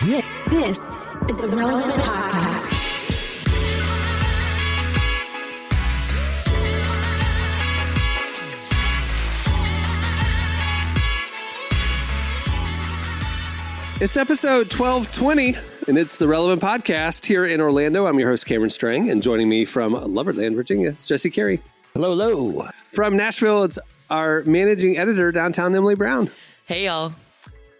This is the Relevant Podcast. It's episode 1220, and it's the Relevant Podcast here in Orlando. I'm your host, Cameron Strang, and joining me from Loverland, Virginia, it's Jesse Carey. Hello, hello. From Nashville, it's our managing editor, downtown Emily Brown. Hey, y'all.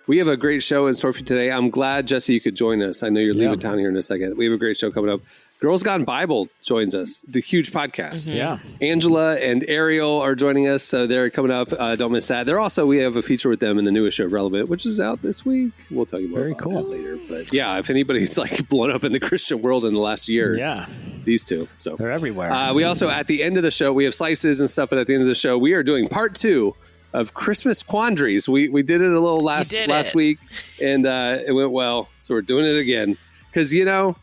We have a great show in store for you today. I'm glad, Jesse, you could join us. I know you're leaving town here in a second. We have a great show coming up. Girls Gone Bible joins us, the huge podcast. Mm-hmm. Yeah. Angela and Arielle are joining us, so they're coming up. Don't miss that. We have a feature with them in the newest show of Relevant, which is out this week. We'll tell you more about that later. But yeah, if anybody's like blown up in the Christian world in the last year, it's these two. So they're everywhere. We also, at the end of the show, we have slices and stuff, but at the end of the show, we are doing part 2 of Christmas Quandaries. We did it a little last week, and it went well, so we're doing it again. Because, you know,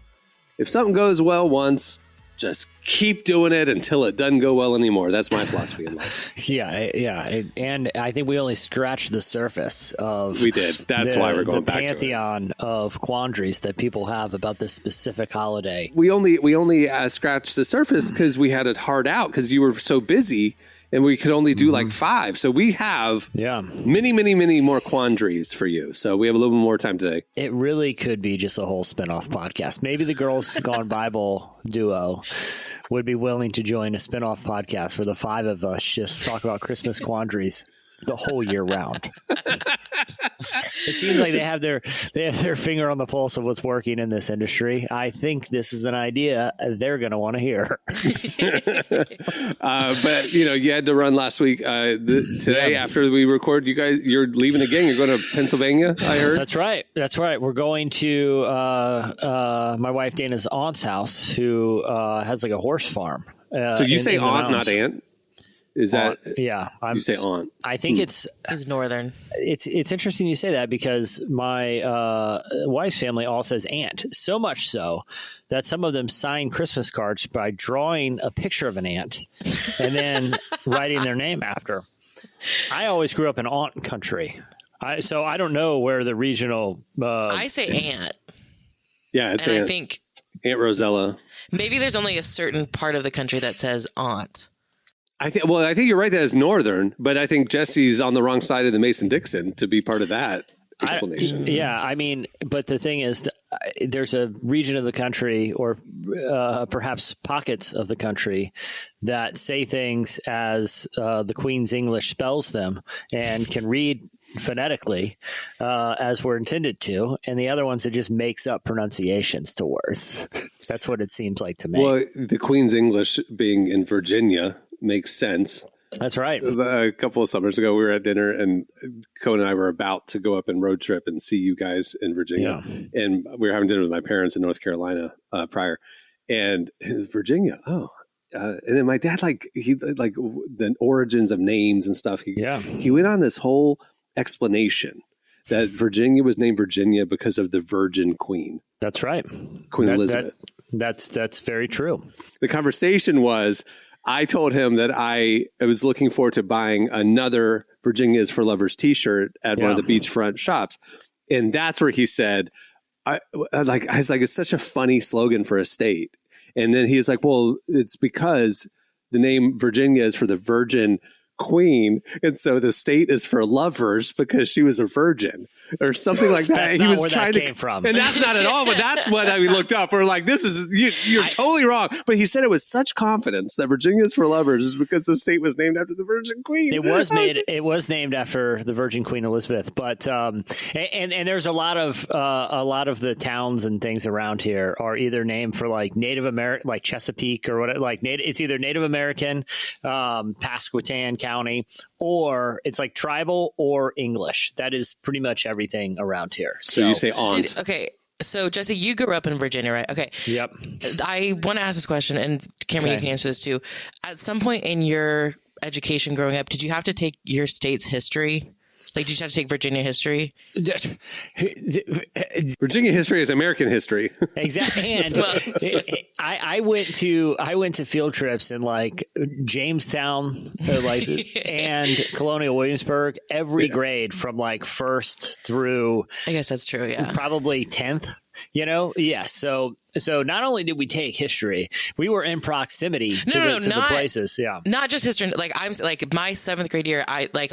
if something goes well once, just keep doing it until it doesn't go well anymore. That's my philosophy in life. Yeah. And I think we only scratched the surface of... We did. That's why we're going back to it. The pantheon of quandaries that people have about this specific holiday. We only scratched the surface because we had it hard out because you were so busy. And we could only do like 5. So we have many more quandaries for you. So we have a little bit more time today. It really could be just a whole spinoff podcast. Maybe the Girls Gone Bible duo would be willing to join a spinoff podcast where the 5 of us just talk about Christmas quandaries the whole year round. It seems like they have their finger on the pulse of what's working in this industry. I think this is an idea they're going to want to hear. But you had to run last week. Today, after we record, you're leaving again. You're going to Pennsylvania, I heard. That's right. We're going to my wife Dana's aunt's house, who has like a horse farm. So you say aunt, not aunt? Is that you say aunt? I think it's northern. It's interesting you say that because my wife's family all says aunt, so much so that some of them sign Christmas cards by drawing a picture of an ant and then writing their name after. I always grew up in aunt country, so I don't know where the regional. I say aunt. Yeah, it's and aunt. I think Aunt Rosella. Maybe there's only a certain part of the country that says aunt. I think you're right. That is northern, but I think Jesse's on the wrong side of the Mason-Dixon to be part of that explanation. But the thing is, there's a region of the country, or perhaps pockets of the country, that say things as the Queen's English spells them and can read phonetically as we're intended to, and the other ones it just makes up pronunciations to words. That's what it seems like to me. Well, the Queen's English being in Virginia makes sense. That's right. A couple of summers ago, we were at dinner, and Cohen and I were about to go up and road trip and see you guys in Virginia. Yeah. And we were having dinner with my parents in North Carolina prior, and Virginia. And then my dad, the origins of names and stuff. He went on this whole explanation that Virginia was named Virginia because of the Virgin Queen. That's right. Queen Elizabeth. That's very true. The conversation was, I told him that I was looking forward to buying another Virginia's for Lovers t-shirt at one of the beachfront shops. And that's where he said, I was like, it's such a funny slogan for a state. And then he was like, well, it's because the name Virginia is for the Virgin Queen, and so the state is for lovers because she was a virgin or something like that. That's not where that came from. And that's not at all, but that's what we looked up. We're like, you're totally wrong. But he said it with such confidence that Virginia is for lovers is because the state was named after the Virgin Queen. It was named after the Virgin Queen Elizabeth, but and there's a lot of the towns and things around here are either named for like Native American, like Chesapeake or whatever, it's either Native American, Pasquotan County, or it's like tribal or English. That is pretty much everything around here. So you say aunt. Okay. So, Jesse, you grew up in Virginia, right? Okay. Yep. I want to ask this question, and Cameron, you can answer this too. At some point in your education growing up, did you have to take your state's history? Like, did you have to take Virginia history? Virginia history is American history. Exactly. And I went to field trips in like Jamestown, and Colonial Williamsburg, every grade from like first through, I guess that's true. Yeah. probably 10th. Yes. So not only did we take history, we were in proximity to the places. Yeah. Not just history. Like my 7th grade year,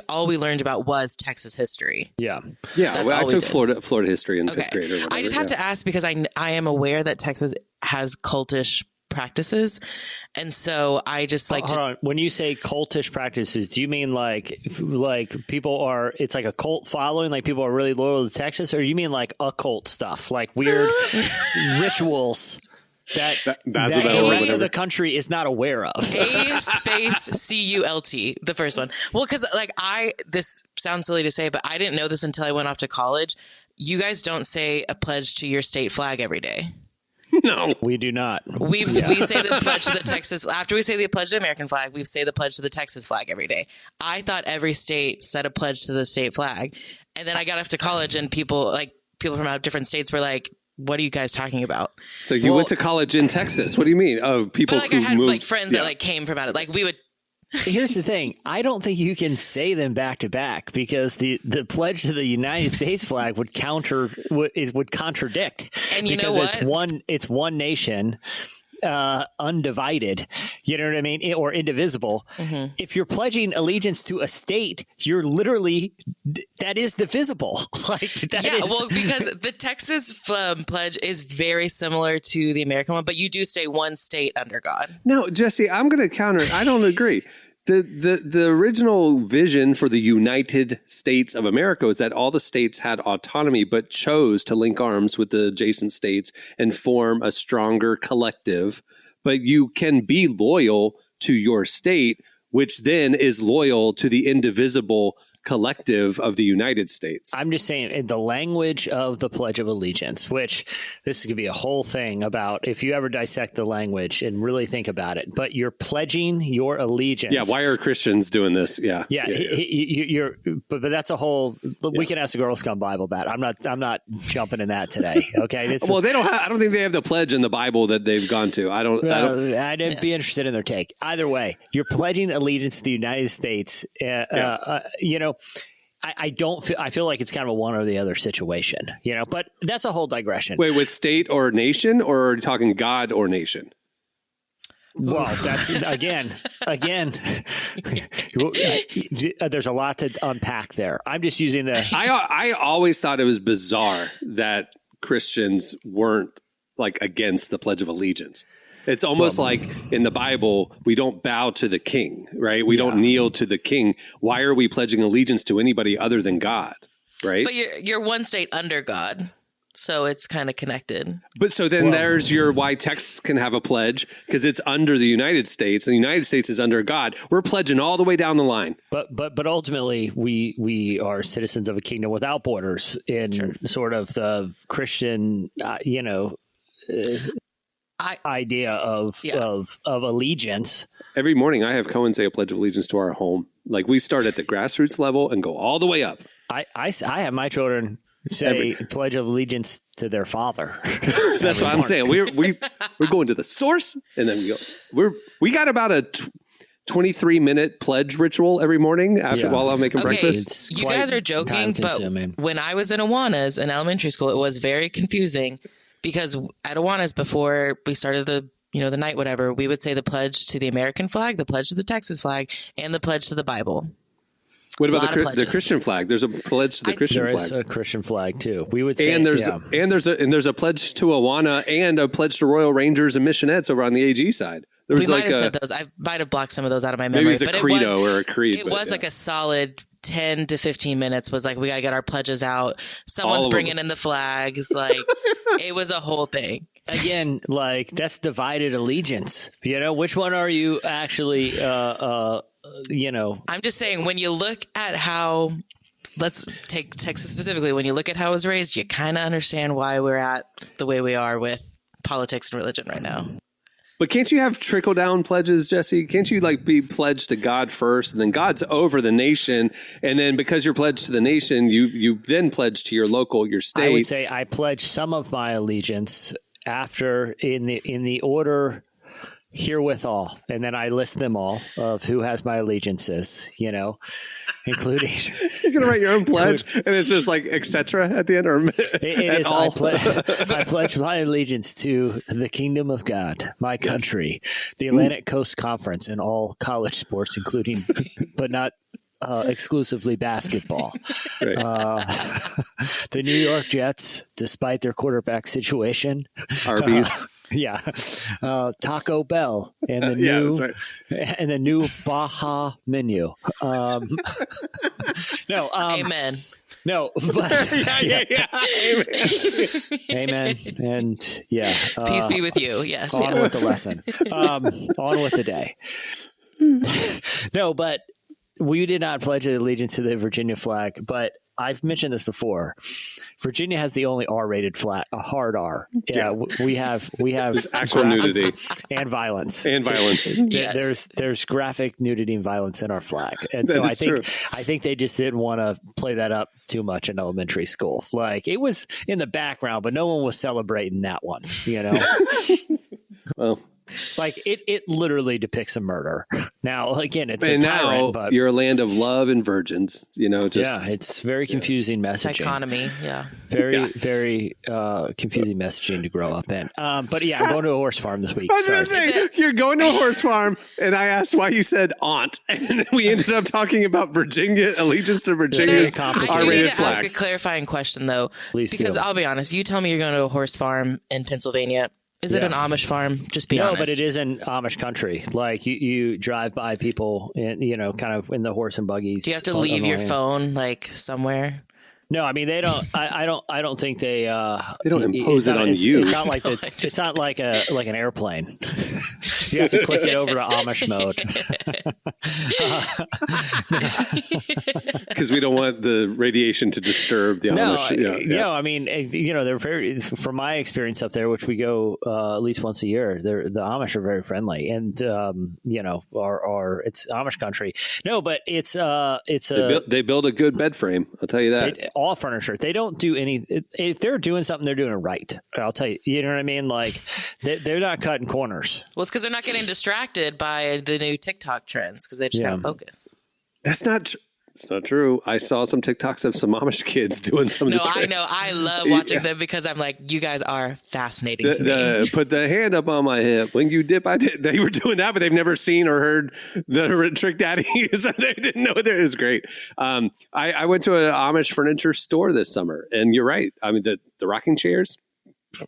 all we learned about was Texas history. Yeah. Yeah. Well, I took Florida history in 5th grade. Or whatever, I just have to ask because I am aware that Texas has cultish practices, and so I just like hold on. When you say cultish practices, do you mean like people are? It's like a cult following, like people are really loyal to Texas, or you mean like occult stuff, like weird rituals that the rest of the country is not aware of? A-CULT, the first one. Well, because this sounds silly to say, but I didn't know this until I went off to college. You guys don't say a pledge to your state flag every day. No, we do not. We say the pledge to the Texas. After we say the pledge to the American flag, we say the pledge to the Texas flag every day. I thought every state said a pledge to the state flag, and then I got off to college, and people from out different states were like, "What are you guys talking about?" So you went to college in Texas? What do you mean? Oh, people but who I had moved, friends that came from out of we would. Here's the thing. I don't think you can say them back to back because the pledge to the United States flag would contradict. And you know what? It's one nation, undivided. You know what I mean? Or indivisible. Mm-hmm. If you're pledging allegiance to a state, you're literally that is divisible. Because the Texas pledge is very similar to the American one, but you do stay one state under God. No, Jesse, I'm going to counter. I don't agree. The original vision for the United States of America is that all the states had autonomy, but chose to link arms with the adjacent states and form a stronger collective. But you can be loyal to your state, which then is loyal to the indivisible collective of the United States. I'm just saying in the language of the Pledge of Allegiance, which this is going to be a whole thing about if you ever dissect the language and really think about it, but you're pledging your allegiance. Yeah. Why are Christians doing this? Yeah. But that's a whole, we can ask the Girl Scout Bible that. I'm not jumping in that today. Okay. They don't have, I don't think they have the pledge in the Bible that they've gone to. I'd be interested in their take. Either way, you're pledging allegiance to the United States. I feel like it's kind of a one or the other situation, but that's a whole digression. Wait, with state or nation, or are you talking God or nation? Well, that's again, there's a lot to unpack there. I'm just using I always thought it was bizarre that Christians weren't against the Pledge of Allegiance. It's almost like in the Bible, we don't bow to the king, right? We don't kneel to the king. Why are we pledging allegiance to anybody other than God, right? But you're one state under God, so it's kind of connected. But so then there's your why Texas can have a pledge, because it's under the United States, and the United States is under God. We're pledging all the way down the line. But ultimately, we are citizens of a kingdom without borders in sort of the Christian, idea of allegiance. Every morning I have Cohen say a pledge of allegiance to our home. We start at the grassroots level and go all the way up. I have my children say pledge of allegiance to their father. That's what I'm saying. We're going to the source, and then we got about a 23-minute pledge ritual every morning while I'm making breakfast. You guys are joking, but when I was in Awanas in elementary school, it was very confusing. Because at Awanas, before we started the night, whatever, we would say the pledge to the American flag, the pledge to the Texas flag, and the pledge to the Bible. What about the Christian flag? There's a pledge to the Christian flag. There is a Christian flag too. We would say, and there's a pledge to Awana and a pledge to Royal Rangers and Missionettes over on the AG side. There was we might have said those. I might have blocked some of those out of my memory. Maybe it's a credo or a creed. It was a solid 10 to 15 minutes was we got to get our pledges out. Someone's bringing in the flags. It was a whole thing. Again, that's divided allegiance. Which one are you actually, I'm just saying, when you look at how, let's take Texas specifically, when you look at how it was raised, you kind of understand why we're at the way we are with politics and religion right now. But can't you have trickle down pledges, Jesse? Can't you like be pledged to God first, and then God's over the nation, and then because you're pledged to the nation, you then pledge to your state? I would say I pledge some of my allegiance after in the order herewithal, and then I list them all of who has my allegiances, including. You're gonna write your own pledge, and it's just like etc. at the end, or it is. I pledge my allegiance to the kingdom of God, my country, the Atlantic Coast Conference, and all college sports, including but not exclusively basketball. Right. The New York Jets, despite their quarterback situation, Arby's. Taco Bell and the new that's right. and the new Baja menu. Amen. No, but, Amen. Amen. And Peace be with you. Yes. On with the lesson. On with the day. No, but we did not pledge allegiance to the Virginia flag, but I've mentioned this before. Virginia has the only R-rated flag, a hard R. Yeah, we have actual nudity and violence. Yes. There's graphic nudity and violence in our flag, and so I think they just didn't want to play that up too much in elementary school. Like it was in the background, but no one was celebrating that one. Well. Like it literally depicts a murder. Now, again, it's and a tyrant, now but you're a land of love and virgins. It's very confusing messaging. Dichotomy, Very confusing messaging to grow up in. But yeah, I'm going to a horse farm this week. I was going to say, you're going to a horse farm, and I asked why you said aunt, and we ended up talking about Virginia, allegiance to Virginia's I do need to ask a clarifying question, though, because I'll be honest. You tell me you're going to a horse farm in Pennsylvania. Is it an Amish farm? Just be honest. No, but it is in Amish country. Like you drive by people, and kind of in the horse and buggies. Do you have to leave your phone like somewhere? No, I mean they don't. I don't think they. They don't impose it on you. It's not like it's not like an airplane. You have to click it over to Amish mode. Because we don't want the radiation to disturb the Amish. No, I mean, they're very. From my experience up there, which we go at least once a year, the Amish are very friendly, and it's Amish country. No, but they build a good bed frame. I'll tell you that. All furniture. They don't do any. If they're doing something, they're doing it right. I'll tell you. You know what I mean? Like they're not cutting corners. Well, it's because they're not getting distracted by the new TikTok trends because they just have focus. That's not. It's not true. I saw some TikToks of some Amish kids doing some of the tricks. I know. I love watching them because I'm like, you guys are fascinating to me. Put the hand up on my hip. When you dip, I did. They were doing that, but they've never seen or heard the Trick Daddy. So they didn't know that. It was great. I went to an Amish furniture store this summer, and you're right. I mean, the rocking chairs,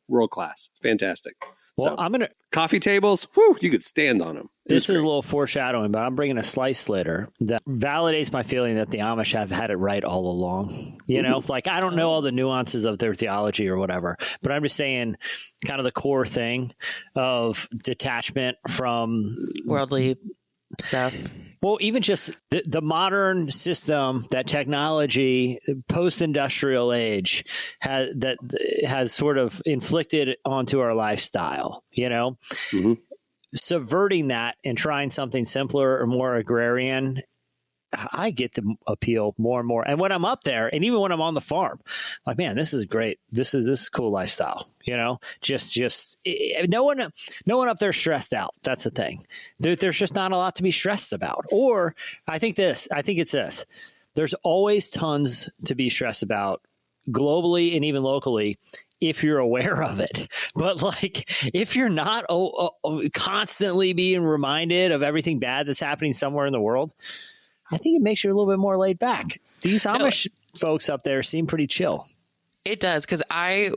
world class. Fantastic. Well, so, coffee tables, you could stand on them. This is a little foreshadowing, but I'm bringing a slice later that validates my feeling that the Amish have had it right all along. Like I don't know all the nuances of their theology or whatever, but I'm just saying kind of the core thing of detachment from worldly stuff. Well, even just the modern system, that technology, post-industrial age has sort of inflicted onto our lifestyle, Mm-hmm. Subverting that and trying something simpler or more agrarian, I get the appeal more and more. And when I'm up there, and even when I'm on the farm, like, man, this is great. This is cool lifestyle. Just no one up there stressed out. That's the thing. There's just not a lot to be stressed about. Or I think it's this. There's always tons to be stressed about globally and even locally if you're aware of it. But like, if you're not constantly being reminded of everything bad that's happening somewhere in the world, I think it makes you a little bit more laid back. These Amish folks up there seem pretty chill. It does, because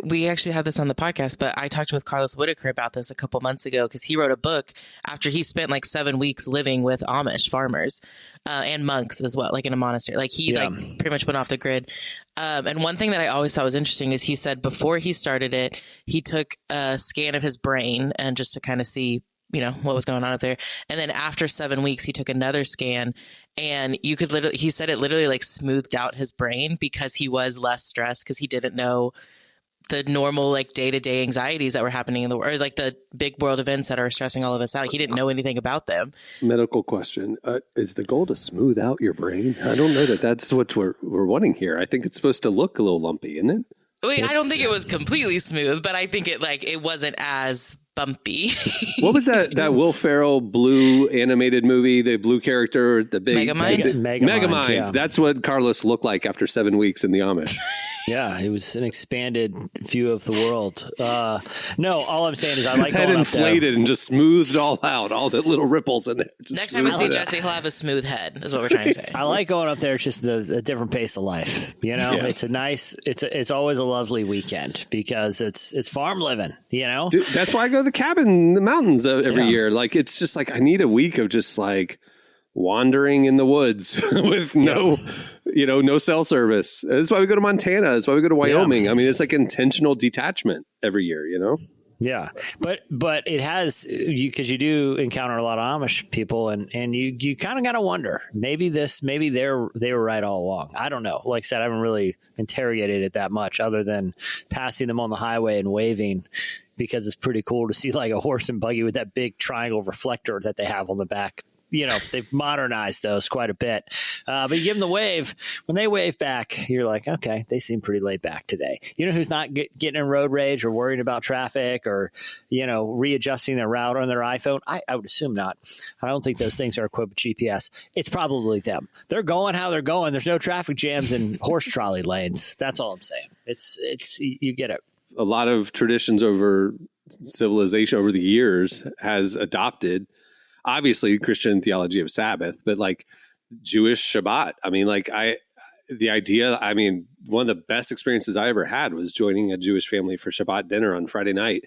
we actually had this on the podcast, but I talked with Carlos Whitaker about this a couple months ago because he wrote a book after he spent like 7 weeks living with Amish farmers and monks as well, like in a monastery. Like he pretty much went off the grid. And one thing that I always thought was interesting is he said before he started it, he took a scan of his brain and just to kind of see what was going on out there. And then after 7 weeks, he took another scan and he said it literally like smoothed out his brain because he was less stressed because he didn't know the normal like day-to-day anxieties that were happening in the world, or like the big world events that are stressing all of us out. He didn't know anything about them. Medical question. Is the goal to smooth out your brain? I don't know that that's what we're wanting here. I think it's supposed to look a little lumpy, isn't it? Wait, I don't think it was completely smooth, but I think it wasn't as bumpy. What was that Will Ferrell blue animated movie? The blue character, the big Megamind. Yeah. That's what Carlos looked like after 7 weeks in the Amish. Yeah, it was an expanded view of the world. No, all I'm saying is I like his head going inflated up there. and just smoothed all out, all the little ripples in there. Next time we see Jesse, he'll have a smooth head, is what we're trying to say. I like going up there. It's just a different pace of life. You know, it's a nice. It's always a lovely weekend because it's farm living. You know, dude, that's why I go to the cabin in the mountains every year. Like it's just like I need a week of just like wandering in the woods with no cell service. That's why we go to Montana. That's why we go to Wyoming. I mean, it's like intentional detachment every year, you know? Yeah. But it has, because you do encounter a lot of Amish people and you kind of got to wonder, maybe they were right all along. I don't know. Like I said, I haven't really interrogated it that much other than passing them on the highway and waving, because it's pretty cool to see like a horse and buggy with that big triangle reflector that they have on the back. You know, they've modernized those quite a bit. But you give them the wave. When they wave back, you're like, okay, they seem pretty laid back today. You know who's not getting in road rage or worrying about traffic or, readjusting their route on their iPhone? I would assume not. I don't think those things are equipped with GPS. It's probably them. They're going how they're going. There's no traffic jams and horse trolley lanes. That's all I'm saying. It's you get it. A lot of traditions over civilization over the years has adopted, obviously, Christian theology of Sabbath, but like Jewish Shabbat. I mean, one of the best experiences I ever had was joining a Jewish family for Shabbat dinner on Friday night.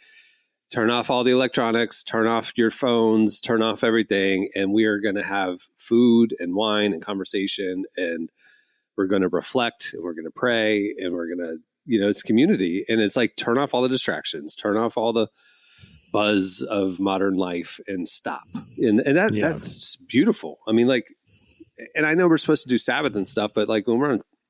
Turn off all the electronics, turn off your phones, turn off everything. And we are going to have food and wine and conversation, and we're going to reflect and we're going to pray and we're going to, it's community. And it's like, turn off all the distractions, turn off all the buzz of modern life and stop. And that's just beautiful. I mean, like, and I know we're supposed to do Sabbath and stuff, but like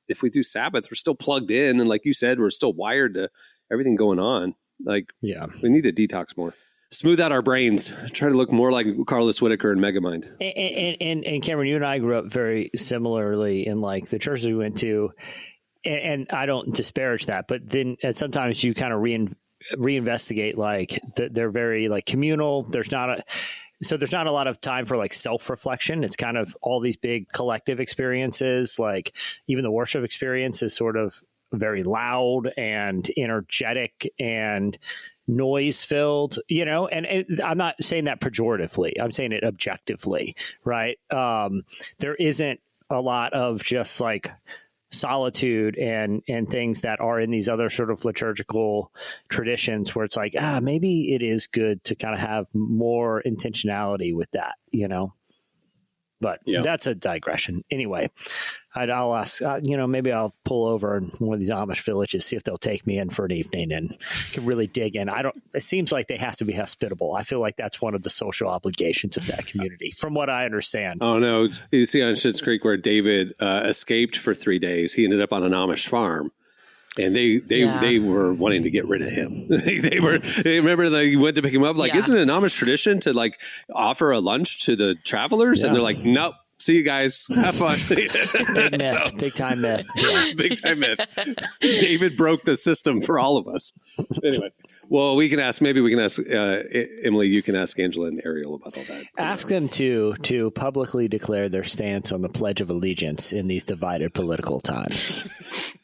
if we do Sabbath, we're still plugged in. And like you said, we're still wired to everything going on. Like, we need to detox more, smooth out our brains, try to look more like Carlos Whitaker and Megamind. And Cameron, you and I grew up very similarly in like the churches we went to. And I don't disparage that, but then sometimes you kind of reinvestigate, like they're very like communal. There's not a lot of time for like self-reflection. It's kind of all these big collective experiences. Like even the worship experience is sort of very loud and energetic and noise filled, and I'm not saying that pejoratively. I'm saying it objectively, right? There isn't a lot of just like solitude and things that are in these other sort of liturgical traditions where it's like, maybe it is good to kind of have more intentionality with that, but that's a digression. Anyway, I'll ask, maybe I'll pull over in one of these Amish villages, see if they'll take me in for an evening and can really dig in. It seems like they have to be hospitable. I feel like that's one of the social obligations of that community, from what I understand. Oh, no. You see on Schitt's Creek where David escaped for 3 days. He ended up on an Amish farm. And they were wanting to get rid of him. They remember they went to pick him up. Like, isn't it an Amish tradition to like offer a lunch to the travelers? Yeah. And they're like, nope. See you guys. Have fun. Big myth. Big time myth. Yeah. Big time myth. David broke the system for all of us. Anyway. Well, we can ask Emily, you can ask Angela and Arielle about all that. Ask them to publicly declare their stance on the Pledge of Allegiance in these divided political times.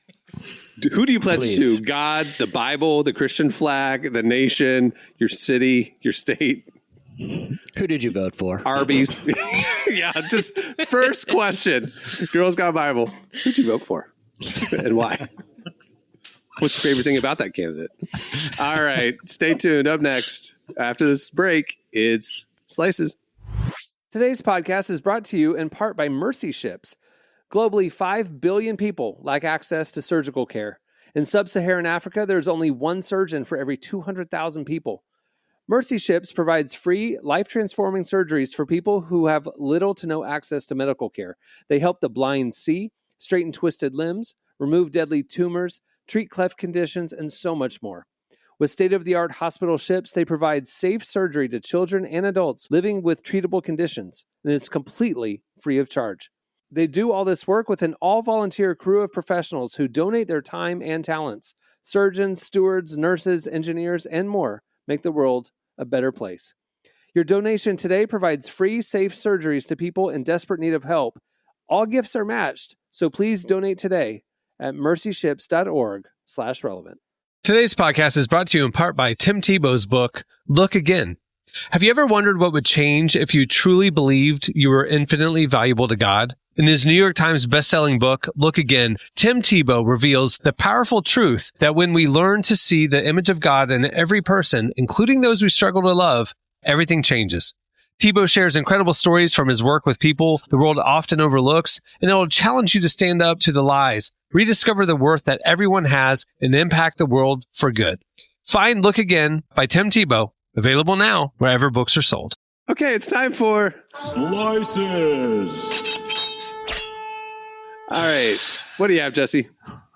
Who do you pledge to? God, the Bible, the Christian flag, the nation, your city, your state? Who did you vote for? Arby's. Yeah, just first question. Girls Got Bible. Who'd you vote for? And why? What's your favorite thing about that candidate? All right, stay tuned. Up next, after this break, it's Slices. Today's podcast is brought to you in part by Mercy Ships. Globally, 5 billion people lack access to surgical care. In sub-Saharan Africa, there's only one surgeon for every 200,000 people. Mercy Ships provides free, life-transforming surgeries for people who have little to no access to medical care. They help the blind see, straighten twisted limbs, remove deadly tumors, treat cleft conditions, and so much more. With state-of-the-art hospital ships, they provide safe surgery to children and adults living with treatable conditions, and it's completely free of charge. They do all this work with an all-volunteer crew of professionals who donate their time and talents. Surgeons, stewards, nurses, engineers, and more make the world a better place. Your donation today provides free, safe surgeries to people in desperate need of help. All gifts are matched, so please donate today at mercyships.org/relevant. Today's podcast is brought to you in part by Tim Tebow's book, Look Again. Have you ever wondered what would change if you truly believed you were infinitely valuable to God? In his New York Times bestselling book, Look Again, Tim Tebow reveals the powerful truth that when we learn to see the image of God in every person, including those we struggle to love, everything changes. Tebow shares incredible stories from his work with people the world often overlooks, and it will challenge you to stand up to the lies, rediscover the worth that everyone has, and impact the world for good. Find Look Again by Tim Tebow, available now wherever books are sold. Okay, it's time for Slices. All right. What do you have, Jesse?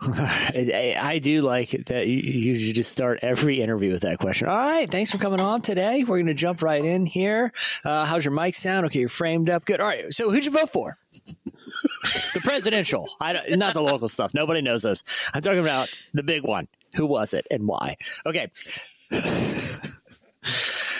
I do like that you should just start every interview with that question. All right, thanks for coming on today. We're going to jump right in here. How's your mic sound? Okay, you're framed up. Good. All right, so who'd you vote for? The presidential. Not the local stuff. Nobody knows us. I'm talking about the big one. Who was it and why? Okay.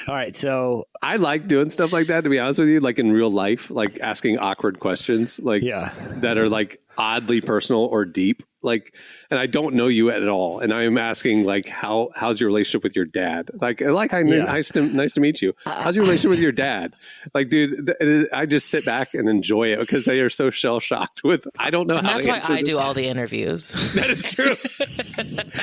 All right, so I like doing stuff like that, to be honest with you, like in real life, like asking awkward questions, like that are like oddly personal or deep, like, and I don't know you at all, and I am asking like, how's your relationship with your dad? Nice to meet you. How's your relationship with your dad? Like, dude, I just sit back and enjoy it because they are so shell shocked with. I don't know. And how that's to why I this. do all the interviews. That is true.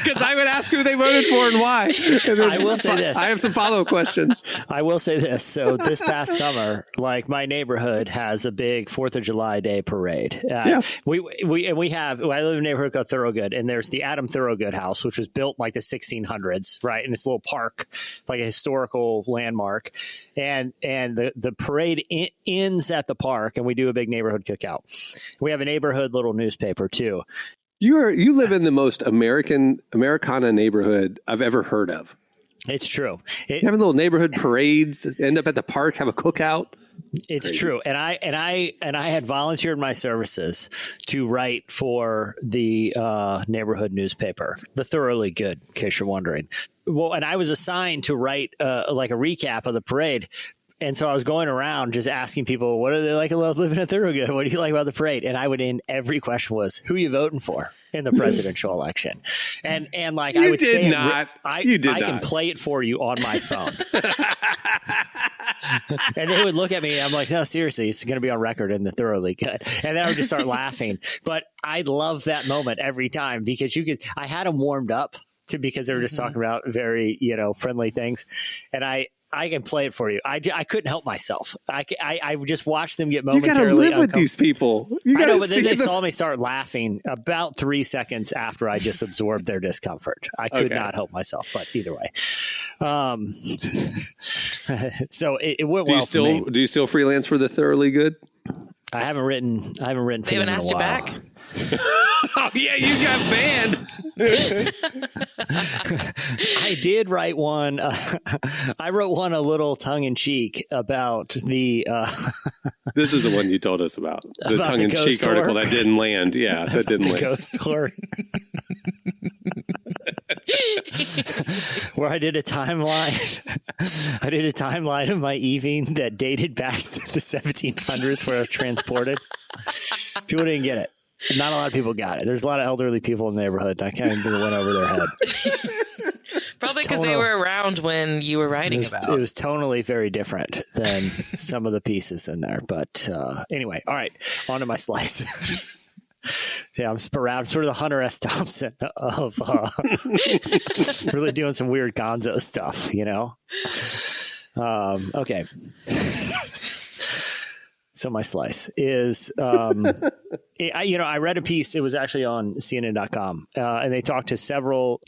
Because I would ask who they voted for and why. And I will say this. I have some follow-up questions. I will say this. So this past summer, like my neighborhood has a big 4th of July Day parade. I live in a neighborhood called Thorogood, and there's the Adam Thorogood house, which was built like the 1600s, right? And it's a little park, like a historical landmark. And the parade ends at the park, and we do a big neighborhood cookout. We have a neighborhood little newspaper too. You live in the most Americana neighborhood I've ever heard of. It's true. You have little neighborhood parades, end up at the park, have a cookout. It's Crazy. true. And I had volunteered my services to write for the neighborhood newspaper, the Thoroughly Good, in case you're wondering. Well, and I was assigned to write like a recap of the parade. And so I was going around just asking people, what do they like about living at Thorogood? What do you like about the parade? And I would end every question was, who are you voting for in the presidential election? And like I would say, I can play it for you on my phone. And they would look at me and I'm like, no, seriously, it's going to be on record in the Thoroughly Good. And then I would just start laughing. But I love that moment every time because I had them warmed up because they were just talking about very, friendly things. And I can play it for you. I couldn't help myself. I just watched them get momentarily. You got to live with these people. You got to but then they saw me start laughing about 3 seconds after I just absorbed their discomfort. I could not help myself, but either way. So it went well for me. Do you still freelance for the Thoroughly Good? I haven't written for them in a while. They haven't asked you back? Oh, yeah, you got banned. I did write one. I wrote one a little tongue-in-cheek about the... This is the one you told us about. The tongue-in-cheek article that didn't land. Yeah, that didn't land. Ghost story. Where I did a timeline. I did a timeline of my evening that dated back to the 1700s where I was transported. People didn't get it. Not a lot of people got it. There's a lot of elderly people in the neighborhood. And I kind of went over their head. Probably because they were around when you were writing about it. It was tonally very different than some of the pieces in there. But anyway, all right, on to my slice. Yeah, I'm around sort of the Hunter S. Thompson of really doing some weird gonzo stuff, Okay. So my slice is, I read a piece. It was actually on CNN.com, and they talked to several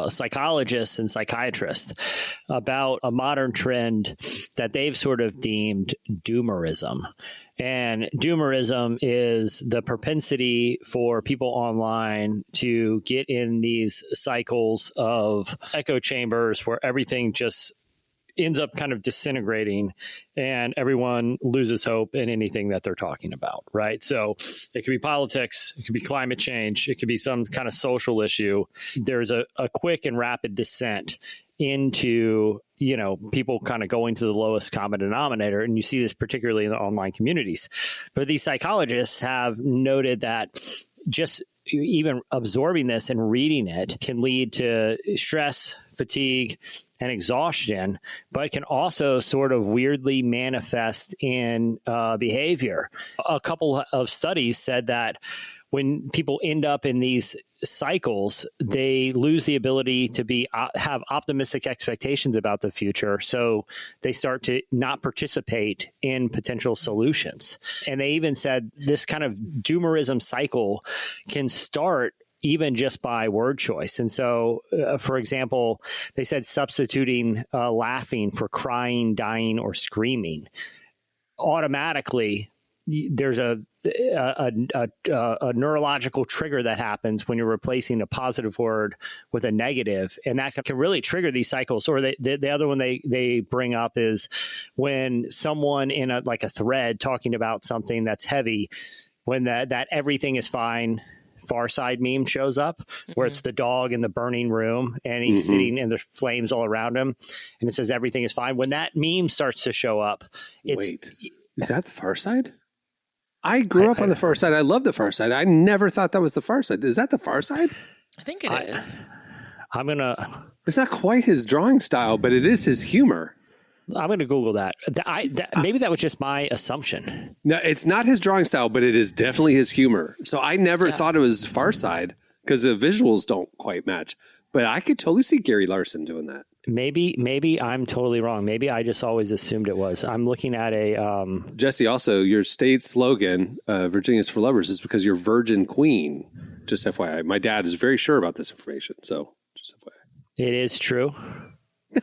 psychologists and psychiatrists about a modern trend that they've sort of deemed doomerism. And doomerism is the propensity for people online to get in these cycles of echo chambers where everything just ends up kind of disintegrating and everyone loses hope in anything that they're talking about, right? So it could be politics, it could be climate change, it could be some kind of social issue. There's a quick and rapid descent into, people kind of going to the lowest common denominator. And you see this particularly in the online communities. But these psychologists have noted that just even absorbing this and reading it can lead to stress, fatigue, and exhaustion, but can also sort of weirdly manifest in behavior. A couple of studies said that when people end up in these cycles, they lose the ability to have optimistic expectations about the future. So they start to not participate in potential solutions. And they even said this kind of doomerism cycle can start even just by word choice. And so, for example, they said substituting laughing for crying, dying, or screaming. Automatically, there's a neurological trigger that happens when you're replacing a positive word with a negative, and that can really trigger these cycles. Or the other one they bring up is when someone in a thread talking about something that's heavy, when that everything is fine Far Side meme shows up, where it's the dog in the burning room and he's sitting and there's flames all around him, and it says everything is fine. When that meme starts to show up, Wait, is that the Far Side? I grew up on the Far Side. I love the Far Side. I never thought that was the Far Side. Is that the Far Side? I think it is. It's not quite his drawing style, but it is his humor. I'm going to Google that. Maybe that was just my assumption. No, it's not his drawing style, but it is definitely his humor. So I never thought it was Far Side because the visuals don't quite match. But I could totally see Gary Larson doing that. Maybe I'm totally wrong. Maybe I just always assumed it was. I'm looking at a... Jesse, also, your state slogan, Virginia's for Lovers, is because you're Virgin Queen. Just FYI. My dad is very sure about this information. So just FYI. It is true?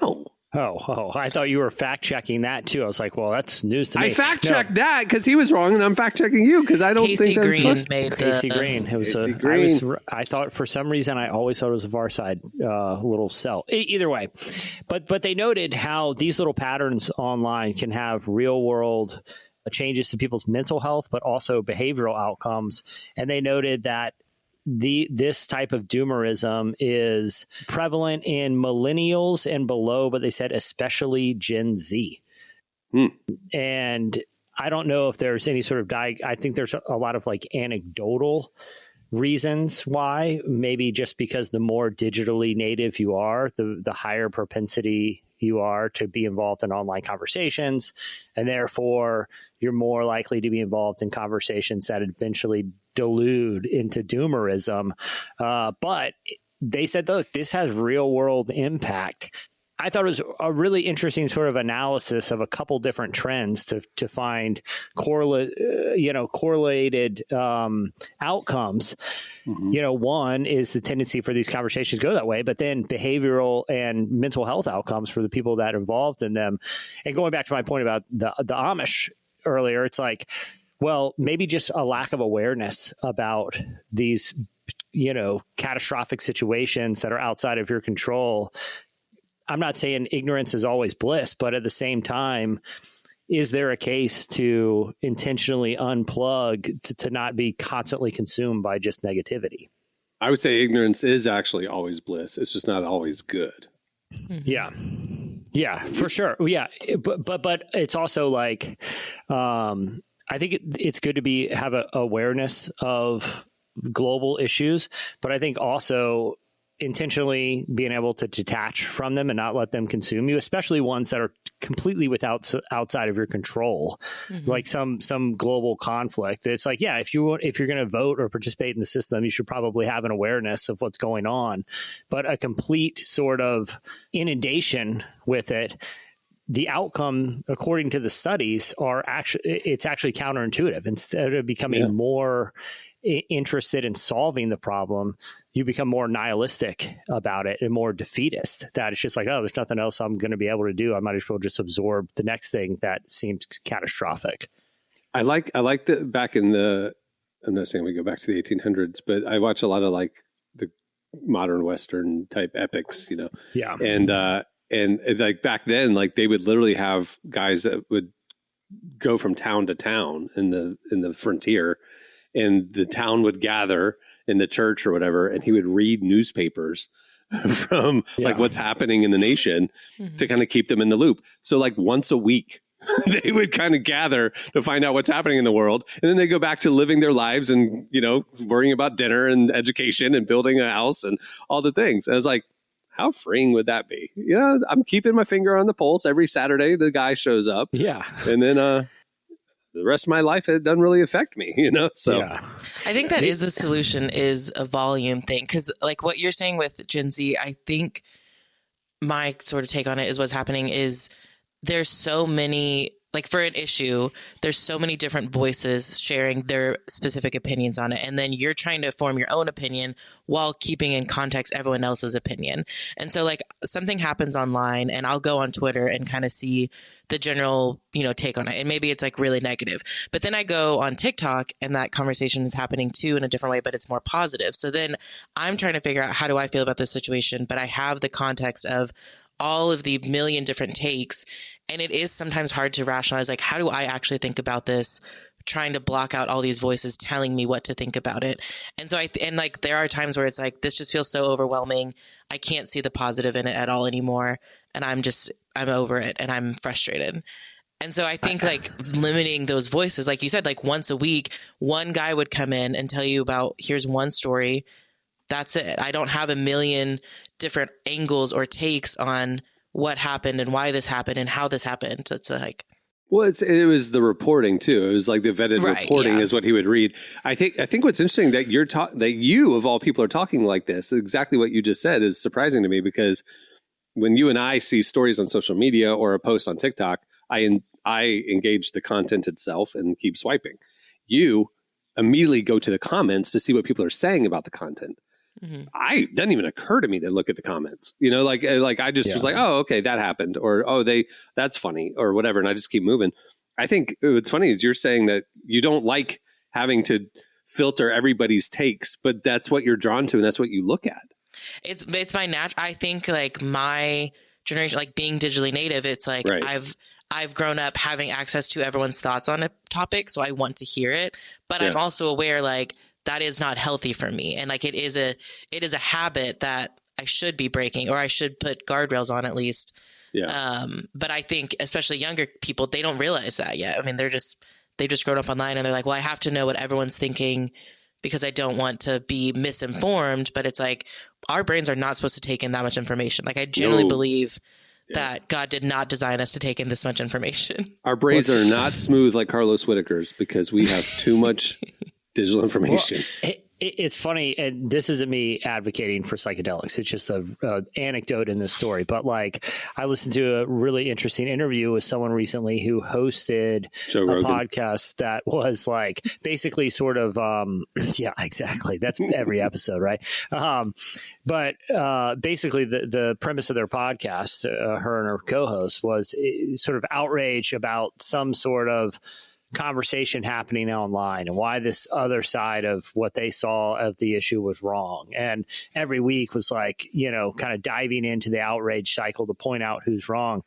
No. Oh, I thought you were fact-checking that, too. I was like, well, that's news to me. I fact-checked that because he was wrong, and I'm fact-checking you because I don't think that's... Casey Green. It was Casey Green. I thought, for some reason, I always thought it was a Far Side little cell. Either way. But they noted how these little patterns online can have real-world changes to people's mental health, but also behavioral outcomes. And they noted that this type of doomerism is prevalent in millennials and below, but they said especially Gen Z. And I don't know if there's any sort of I think there's a lot of anecdotal reasons why. Maybe just because the more digitally native you are, the higher propensity you are to be involved in online conversations, and therefore you're more likely to be involved in conversations that eventually delude into doomerism. But they said, look, this has real world impact. I thought it was a really interesting sort of analysis of a couple different trends to find correlated outcomes. One is the tendency for these conversations to go that way, but then behavioral and mental health outcomes for the people that are involved in them. And going back to my point about the Amish earlier, it's like, well, maybe just a lack of awareness about these, catastrophic situations that are outside of your control. I'm not saying ignorance is always bliss, but at the same time, is there a case to intentionally unplug to not be constantly consumed by just negativity? I would say ignorance is actually always bliss. It's just not always good. Yeah, for sure. Yeah. But it's also I think it's good to have an awareness of global issues, but I think also intentionally being able to detach from them and not let them consume you, especially ones that are completely outside of your control, like some global conflict. It's like, if you're going to vote or participate in the system, you should probably have an awareness of what's going on. But a complete sort of inundation with it, the outcome, according to the studies, it's actually counterintuitive. Instead of becoming more interested in solving the problem, you become more nihilistic about it and more defeatist. That it's just like, oh, there's nothing else I'm going to be able to do. I might as well just absorb the next thing that seems catastrophic. I like the back in the. I'm not saying we go back to the 1800s, but I watch a lot of like the modern Western type epics, you know. Yeah. And like back then, like they would literally have guys that would go from town to town in the frontier, and the town would gather in the church or whatever, and he would read newspapers from like what's happening in the nation to kind of keep them in the loop. So like once a week, they would kind of gather to find out what's happening in the world. And then they go back to living their lives and, you know, worrying about dinner and education and building a house and all the things. And I was like, how freeing would that be? You know, I'm keeping my finger on the pulse. Every Saturday, the guy shows up. Yeah. And then the rest of my life, it doesn't really affect me, you know? So I think that is a solution, is a volume thing. Because like what you're saying with Gen Z, I think my sort of take on it is what's happening is there's so many, like for an issue, there's so many different voices sharing their specific opinions on it. And then you're trying to form your own opinion while keeping in context everyone else's opinion. And so like something happens online and I'll go on Twitter and kind of see the general, you know, take on it. And maybe it's like really negative, but then I go on TikTok and that conversation is happening too in a different way, but it's more positive. So then I'm trying to figure out, how do I feel about this situation? But I have the context of all of the million different takes. And it is sometimes hard to rationalize, like, how do I actually think about this? Trying to block out all these voices telling me what to think about it. And so and like, there are times where it's like, this just feels so overwhelming. I can't see the positive in it at all anymore. And I'm over it and I'm frustrated. And so I think like limiting those voices, like you said, like once a week, one guy would come in and tell you about, here's one story. That's it. I don't have a million different angles or takes on what happened and why this happened and how this happened. It's like, well, it was the reporting too. It was like the vetted reporting is what he would read. I think what's interesting that that you of all people are talking like this, exactly what you just said, is surprising to me, because when you and I see stories on social media or a post on TikTok, I engage the content itself and keep swiping. You immediately go to the comments to see what people are saying about the content. It doesn't even occur to me to look at the comments, you know, like I just was like, oh, okay, that happened, or, oh, that's funny or whatever. And I just keep moving. I think what's funny is you're saying that you don't like having to filter everybody's takes, but that's what you're drawn to. And that's what you look at. It's my I think like my generation, like being digitally native, it's like, I've grown up having access to everyone's thoughts on a topic. So I want to hear it, but I'm also aware, like, that is not healthy for me. And like, it is a habit that I should be breaking, or I should put guardrails on at least. Yeah. But I think especially younger people, they don't realize that yet. I mean, they've just grown up online and they're like, well, I have to know what everyone's thinking because I don't want to be misinformed. But it's like, our brains are not supposed to take in that much information. Like, I genuinely believe that God did not design us to take in this much information. Our brains are not smooth like Carlos Whitaker's because we have too much digital information. Well, it's funny, and this isn't me advocating for psychedelics. It's just a anecdote in this story. But like, I listened to a really interesting interview with someone recently who hosted a podcast that was like basically sort of, yeah, exactly. That's every episode, right? But basically, the premise of their podcast, her and her co-host, was sort of outrage about some sort of conversation happening online and why this other side of what they saw of the issue was wrong. And every week was like, you know, kind of diving into the outrage cycle to point out who's wrong.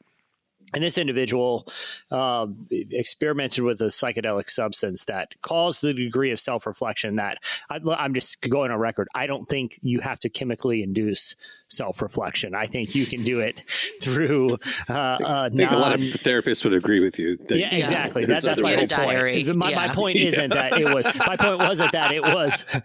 And this individual experimented with a psychedelic substance that caused the degree of self-reflection that I'm just going on record. I don't think you have to chemically induce self-reflection. I think you can do it through I think a lot of therapists would agree with you. Yeah, exactly. That's my whole point. My point isn't that it was. My point wasn't that it was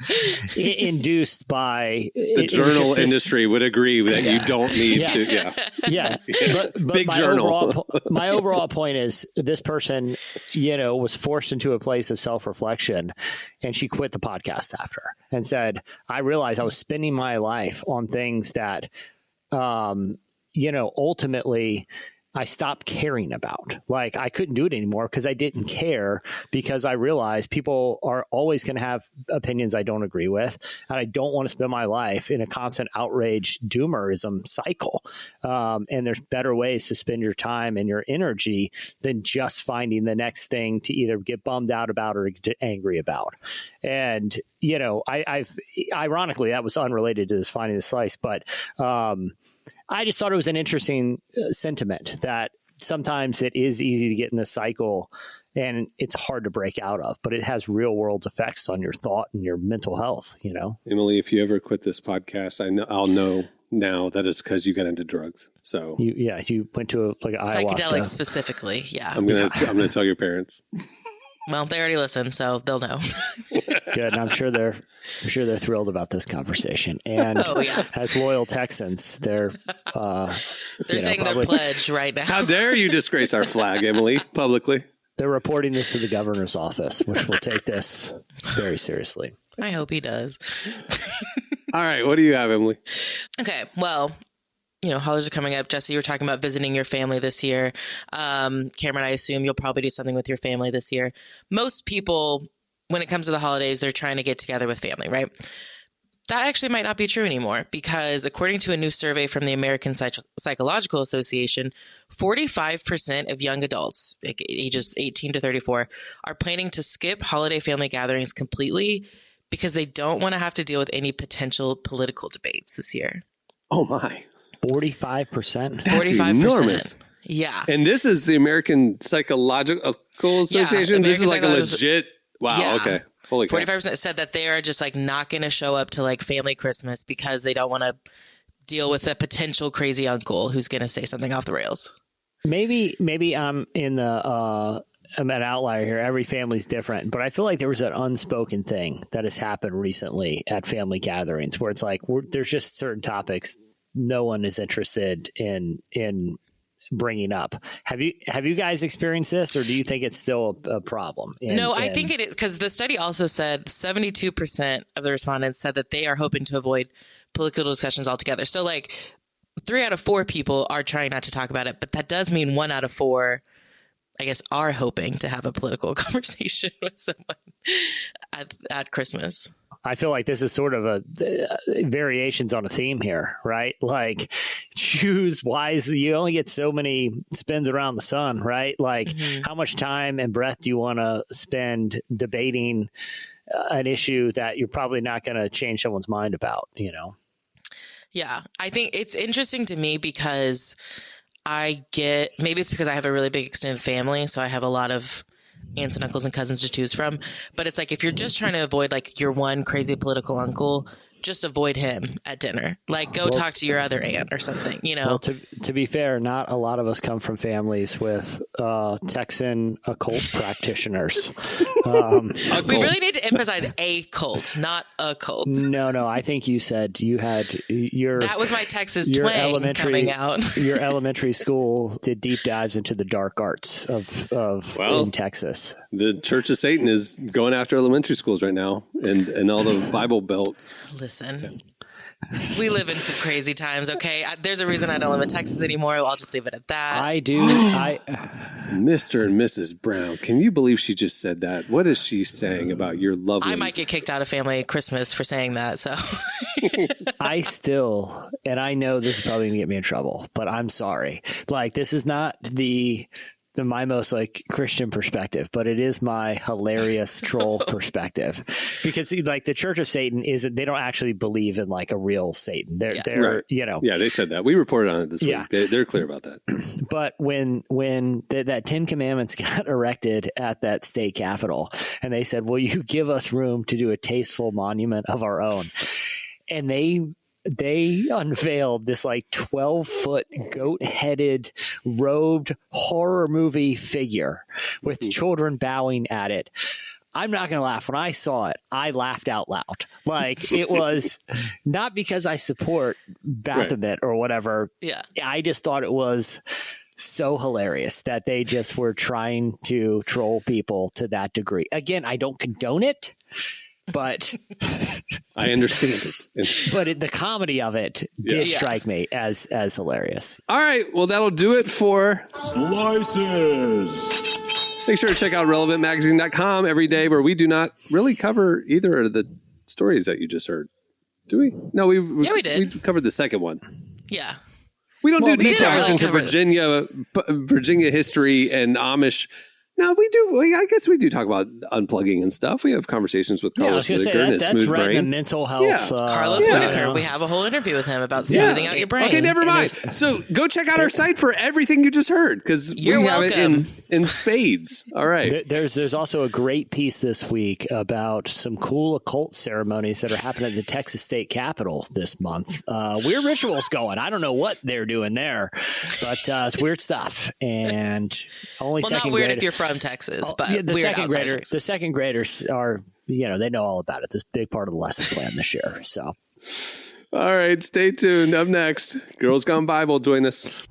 induced by the journal industry would agree that you don't need to. Yeah. But big journal. My overall point is this person, you know, was forced into a place of self-reflection, and she quit the podcast after and said, I realized I was spending my life on things that, you know, ultimately I stopped caring about. Like, I couldn't do it anymore because I didn't care, because I realized people are always going to have opinions I don't agree with. And I don't want to spend my life in a constant outrage doomerism cycle. And there's better ways to spend your time and your energy than just finding the next thing to either get bummed out about or get angry about. And, you know, I've ironically, that was unrelated to this finding the slice, but I just thought it was an interesting sentiment that sometimes it is easy to get in this cycle and it's hard to break out of, but it has real world effects on your thought and your mental health, you know? Emily, if you ever quit this podcast, I'll know now that it's because you got into drugs. So you went to a ayahuasca. Psychedelics specifically. Yeah. I'm gonna tell your parents. Well, they already listened, so they'll know. Good. And I'm sure they're thrilled about this conversation. And as loyal Texans, they're saying their pledge right now. How dare you disgrace our flag, Emily, publicly? They're reporting this to the governor's office, which will take this very seriously. I hope he does. All right. What do you have, Emily? Okay. Well, you know, holidays are coming up. Jesse, you were talking about visiting your family this year. Cameron, I assume you'll probably do something with your family this year. Most people, when it comes to the holidays, they're trying to get together with family, right? That actually might not be true anymore, because according to a new survey from the American Psychological Association, 45% of young adults, like ages 18 to 34, are planning to skip holiday family gatherings completely because they don't want to have to deal with any potential political debates this year. Oh, my. 45%? That's 45%. Enormous. Yeah. And this is the American Psychological Association? This is like a legit... Wow, yeah. Okay. Holy cow. 45% said that they are just like not going to show up to like family Christmas because they don't want to deal with a potential crazy uncle who's going to say something off the rails. Maybe I'm in the... I'm an outlier here. Every family's different, but I feel like there was an unspoken thing that has happened recently at family gatherings where it's like there's just certain topics no one is interested in bringing up. Have you guys experienced this, or do you think it's still a problem? I think it is, because the study also said 72% of the respondents said that they are hoping to avoid political discussions altogether. So like 3 out of 4 people are trying not to talk about it, but that does mean 1 out of 4, I guess, are hoping to have a political conversation with someone at Christmas. I feel like this is sort of a variations on a theme here, right? Like, choose wisely. You only get so many spins around the sun, right? Like, how much time and breath do you want to spend debating an issue that you're probably not going to change someone's mind about, you know? Yeah, I think it's interesting to me because maybe it's because I have a really big extended family, so I have a lot of aunts and uncles and cousins to choose from. But it's like, if you're just trying to avoid like your one crazy political uncle, just avoid him at dinner. Like, go talk to your other aunt or something, you know? Well, to be fair, not a lot of us come from families with Texan occult practitioners. We really need to emphasize a cult, not a cult. No, I think you said you had that was my Texas twang coming out. Your elementary school did deep dives into the dark arts of in Texas. The Church of Satan is going after elementary schools right now and all the Bible Belt. Listen, we live in some crazy times, okay? There's a reason I don't live in Texas anymore. I'll just leave it at that. I do. Mr. and Mrs. Brown, can you believe she just said that? What is she saying about your lovely... I might get kicked out of family Christmas for saying that, so... and I know this is probably going to get me in trouble, but I'm sorry. Like, this is not my most like Christian perspective, but it is my hilarious troll perspective, because like the Church of Satan they don't actually believe in like a real Satan. They're right. You know. Yeah, they said that. We reported on it this week. They're clear about that. But when that 10 Commandments got erected at that state capitol, and they said, "Will you give us room to do a tasteful monument of our own?" And they unveiled this like 12-foot goat-headed robed horror movie figure with children bowing at it. I'm not going to laugh. When I saw it, I laughed out loud. Like, it was not because I support Baphomet or whatever. Yeah. I just thought it was so hilarious that they just were trying to troll people to that degree. Again, I don't condone it. but I understand it. but the comedy of it did strike me as hilarious. All right. Well, that'll do it for Slices. Make sure to check out relevantmagazine.com every day, where we do not really cover either of the stories that you just heard. Do we? No, we did. We covered the second one. Yeah. We don't do deep we didn't dives really into Virginia history and Amish. No, we do. I guess we do talk about unplugging and stuff. We have conversations with Carlos Whitaker and his smooth right, brain. The mental health. Yeah. Carlos Whitaker. We have a whole interview with him about smoothing out your brain. Okay, never mind. So go check out our site for everything you just heard, because we have it in spades. All right. There's also a great piece this week about some cool occult ceremonies that are happening at the Texas State Capitol this month. Weird rituals going. I don't know what they're doing there, but it's weird stuff. And only second not weird grade, if you're from Texas, but the weird second outside grader, Texas. the second graders are, they know all about it. This big part of the lesson plan this year. So, all right, stay tuned. Up next, Girls Gone Bible. Join us.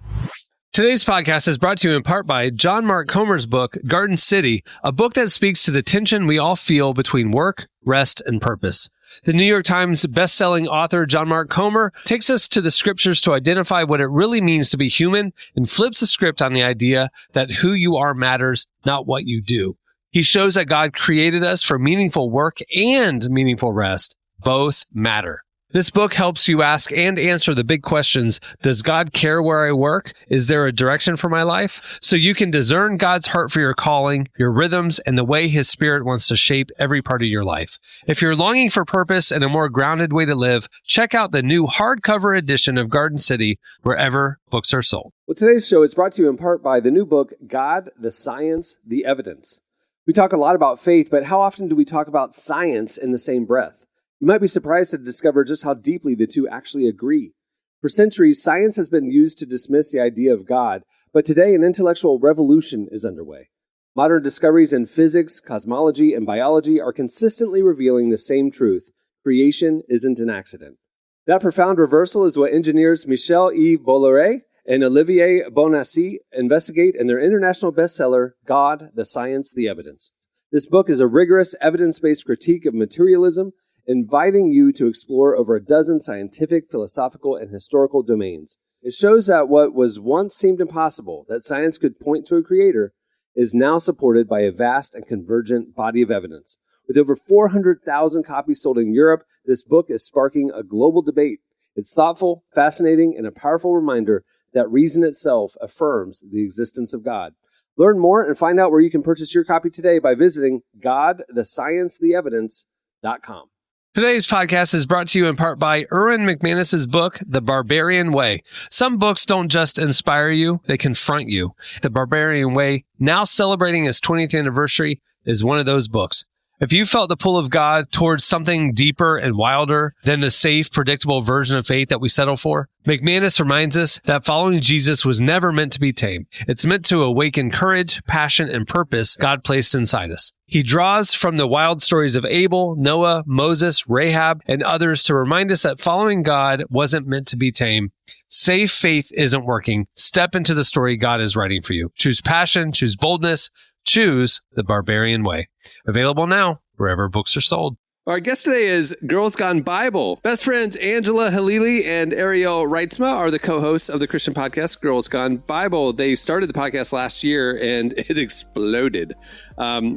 Today's podcast is brought to you in part by John Mark Comer's book, Garden City, a book that speaks to the tension we all feel between work, rest, and purpose. The New York Times bestselling author John Mark Comer takes us to the scriptures to identify what it really means to be human and flips the script on the idea that who you are matters, not what you do. He shows that God created us for meaningful work and meaningful rest. Both matter. This book helps you ask and answer the big questions. Does God care where I work? Is there a direction for my life? So you can discern God's heart for your calling, your rhythms, and the way His Spirit wants to shape every part of your life. If you're longing for purpose and a more grounded way to live, check out the new hardcover edition of Garden City wherever books are sold. Well, today's show is brought to you in part by the new book, God, the Science, the Evidence. We talk a lot about faith, but how often do we talk about science in the same breath? You might be surprised to discover just how deeply the two actually agree. For centuries, science has been used to dismiss the idea of God, but today an intellectual revolution is underway. Modern discoveries in physics, cosmology, and biology are consistently revealing the same truth: creation isn't an accident. That profound reversal is what engineers Michel-Yves Bolloré and Olivier Bonassi investigate in their international bestseller, God, the Science, the Evidence. This book is a rigorous, evidence-based critique of materialism, inviting you to explore over a dozen scientific, philosophical, and historical domains. It shows that what was once seemed impossible, that science could point to a creator, is now supported by a vast and convergent body of evidence. With over 400,000 copies sold in Europe, this book is sparking a global debate. It's thoughtful, fascinating, and a powerful reminder that reason itself affirms the existence of God. Learn more and find out where you can purchase your copy today by visiting GodTheScienceTheEvidence.com. Today's podcast is brought to you in part by Erwin McManus's book, The Barbarian Way. Some books don't just inspire you, they confront you. The Barbarian Way, now celebrating its 20th anniversary, is one of those books. If you felt the pull of God towards something deeper and wilder than the safe, predictable version of faith that we settle for, McManus reminds us that following Jesus was never meant to be tamed. It's meant to awaken courage, passion, and purpose God placed inside us. He draws from the wild stories of Abel, Noah, Moses, Rahab, and others to remind us that following God wasn't meant to be tame. Safe faith isn't working. Step into the story God is writing for you. Choose passion, choose boldness, choose the Barbarian Way. Available now wherever books are sold. Our guest today is Girls Gone Bible. Best friends Angela Halili and Arielle Reitsma are the co-hosts of the Christian podcast Girls Gone Bible. They started the podcast last year and it exploded.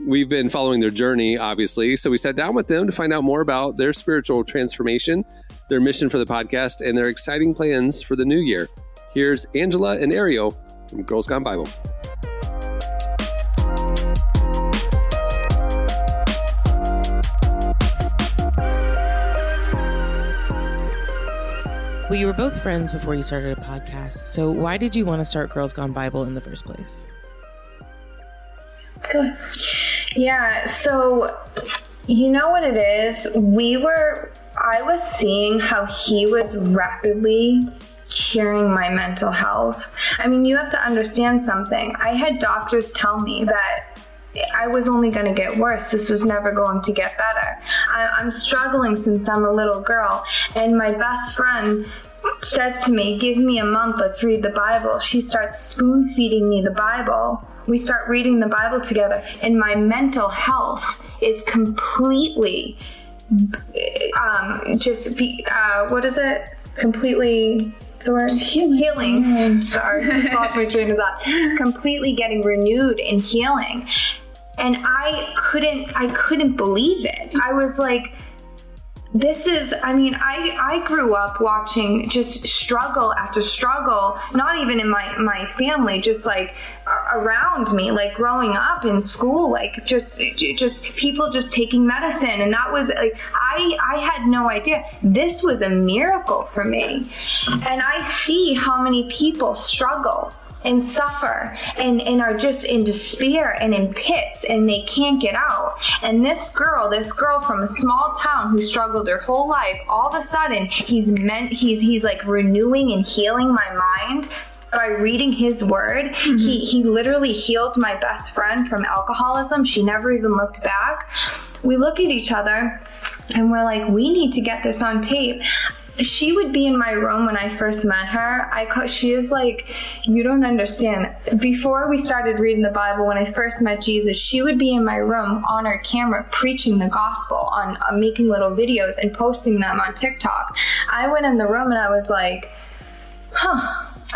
We've been following their journey, obviously, so we sat down with them to find out more about their spiritual transformation, their mission for the podcast, and their exciting plans for the new year. Here's Angela and Arielle from Girls Gone Bible. Well, you were both friends before you started a podcast. So why did you want to start Girls Gone Bible in the first place? Good. Yeah, so you know what it is? I was seeing how he was rapidly curing my mental health. I mean, you have to understand something. I had doctors tell me that I was only going to get worse. This was never going to get better. I'm struggling since I'm a little girl. And my best friend says to me, give me a month, let's read the Bible. She starts spoon feeding me the Bible. We start reading the Bible together. And my mental health is completely just be, what is it? Completely, healing. Sorry, I lost my train of thought. Completely getting renewed and healing. And I couldn't believe it. I was like, I grew up watching just struggle after struggle, not even in my family, just like around me, like growing up in school, like just people just taking medicine. And that was like, I had no idea. This was a miracle for me. And I see how many people struggle and suffer and are just in despair and in pits and they can't get out. And this girl from a small town who struggled her whole life, all of a sudden he's like renewing and healing my mind by reading his word. Mm-hmm. He literally healed my best friend from alcoholism. She never even looked back. We look at each other and we're like, we need to get this on tape. She would be in my room when I first met her. She is like, you don't understand. Before we started reading the Bible, when I first met Jesus, she would be in my room on her camera preaching the gospel, on making little videos and posting them on TikTok. I went in the room and I was like,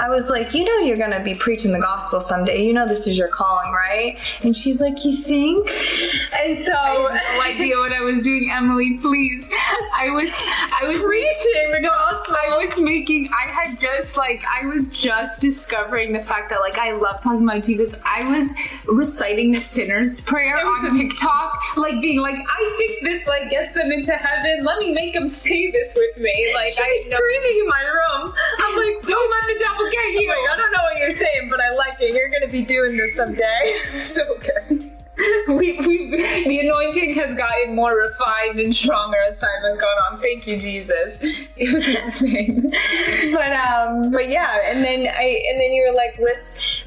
I was like, you know, you're going to be preaching the gospel someday. You know, this is your calling, right? And she's like, you think? And so I had no idea what I was doing, Emily, please. I was preaching the gospel. I was just discovering the fact that, like, I love talking about Jesus. I was reciting the sinner's prayer on TikTok, like being like, I think this, like, gets them into heaven. Let me make them say this with me. Like, I was screaming in my room. I'm like, don't let the devil get you. I don't know what you're saying, but I like it. You're going to be doing this someday. So good. The anointing has gotten more refined and stronger as time has gone on. Thank you, Jesus. It was insane. But yeah, and then you were like,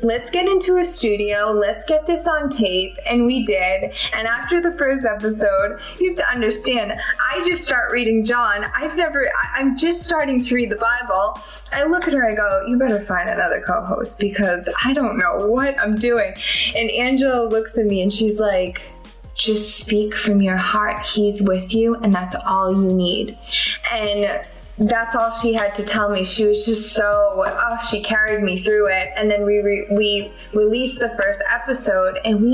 let's get into a studio, let's get this on tape, and we did. And after the first episode, you have to understand, I just start reading John. I'm just starting to read the Bible. I look at her, I go, you better find another co-host because I don't know what I'm doing. And Angela looks at me and she's like, just speak from your heart. He's with you, and that's all you need. And that's all she had to tell me. She was just she carried me through it. And then we released the first episode, and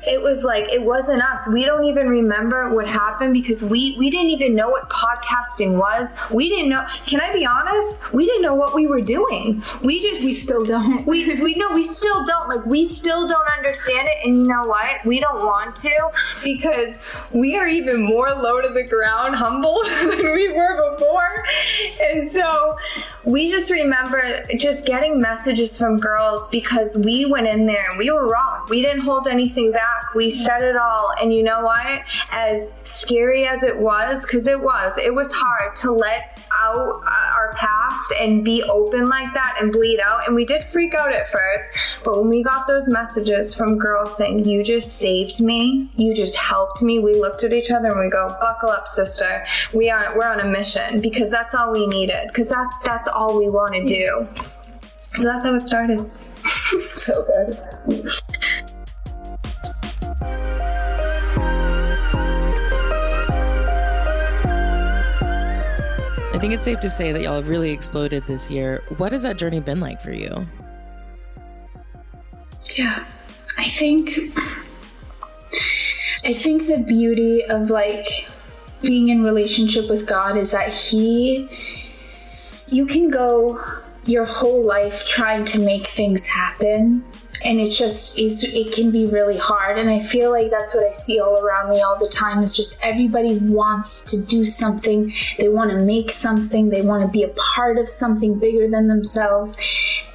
it was like, it wasn't us. We don't even remember what happened because we didn't even know what podcasting was. We didn't know. Can I be honest? We didn't know what we were doing. We still don't. We still don't. Like, we still don't understand it. And you know what? We don't want to because we are even more low to the ground, humble than we were before. And so we just remember just getting messages from girls because we went in there and we were raw. We didn't hold anything back. We said it all. And you know what? As scary as it was, because it was hard to let out our past and be open like that and bleed out. And we did freak out at first. But when we got those messages from girls saying, you just saved me, you just helped me, we looked at each other and we go, buckle up, sister. We're on a mission because that's all we needed. Because that's all we want to do. So that's how it started. So good. I think it's safe to say that y'all have really exploded this year. What has that journey been like for you? Yeah, I think the beauty of like being in relationship with God is that you can go your whole life trying to make things happen. And it can be really hard. And I feel like that's what I see all around me all the time is just everybody wants to do something. They want to make something. They want to be a part of something bigger than themselves.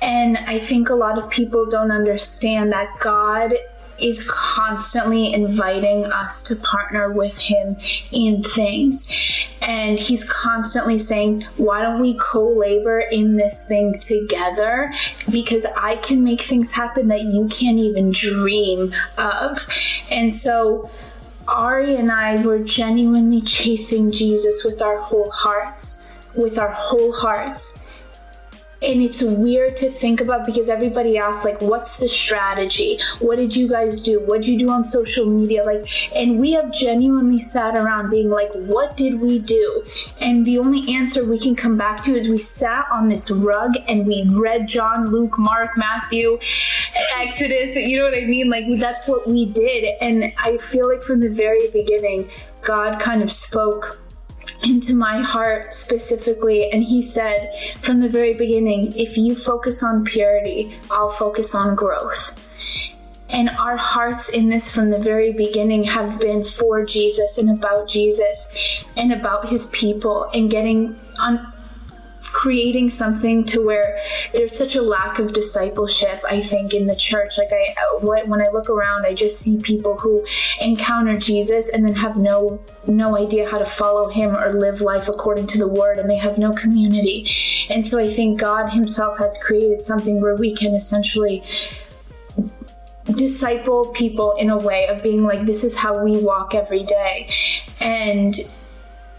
And I think a lot of people don't understand that God is constantly inviting us to partner with him in things. And he's constantly saying, why don't we co-labor in this thing together? Because I can make things happen that you can't even dream of. And so Ari and I were genuinely chasing Jesus with our whole hearts. And it's weird to think about because everybody asks, like, what's the strategy? What did you guys do? What did you do on social media? Like, and we have genuinely sat around being like, what did we do? And the only answer we can come back to is we sat on this rug and we read John, Luke, Mark, Matthew, Exodus. You know what I mean? Like, that's what we did. And I feel like from the very beginning, God kind of spoke into my heart specifically, and he said from the very beginning, if you focus on purity, I'll focus on growth. And our hearts in this from the very beginning have been for Jesus and about Jesus and about his people, and getting on creating something to where there's such a lack of discipleship, I think, in the church. Like, when I look around, I just see people who encounter Jesus and then have no idea how to follow him or live life according to the word, and they have no community. And so I think God himself has created something where we can essentially disciple people in a way of being like, this is how we walk every day. And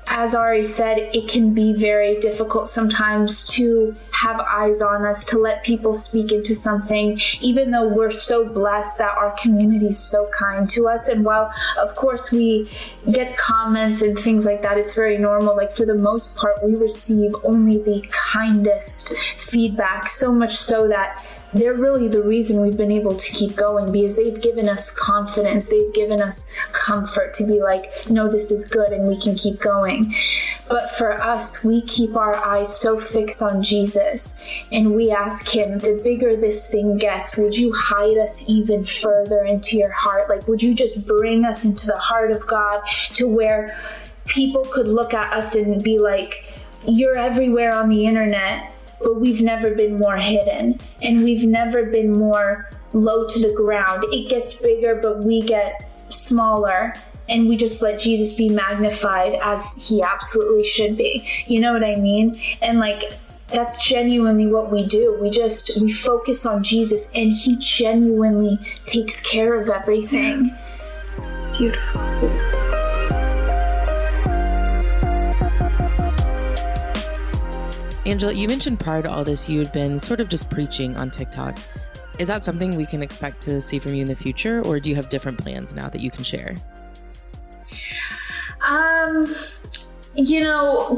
as Ari said, it can be very difficult sometimes to have eyes on us, to let people speak into something, even though we're so blessed that our community is so kind to us. And while, of course, we get comments and things like that, it's very normal. Like, for the most part, we receive only the kindest feedback, so much so that they're really the reason we've been able to keep going, because they've given us confidence. They've given us comfort to be like, no, this is good and we can keep going. But for us, we keep our eyes so fixed on Jesus, and we ask him, the bigger this thing gets, would you hide us even further into your heart? Like, would you just bring us into the heart of God to where people could look at us and be like, you're everywhere on the internet, but we've never been more hidden, and we've never been more low to the ground. It gets bigger, but we get smaller, and we just let Jesus be magnified as he absolutely should be. You know what I mean? And like, that's genuinely what we do. We focus on Jesus, and he genuinely takes care of everything. Beautiful. Angela, you mentioned prior to all this, you had been sort of just preaching on TikTok. Is that something we can expect to see from you in the future, or do you have different plans now that you can share?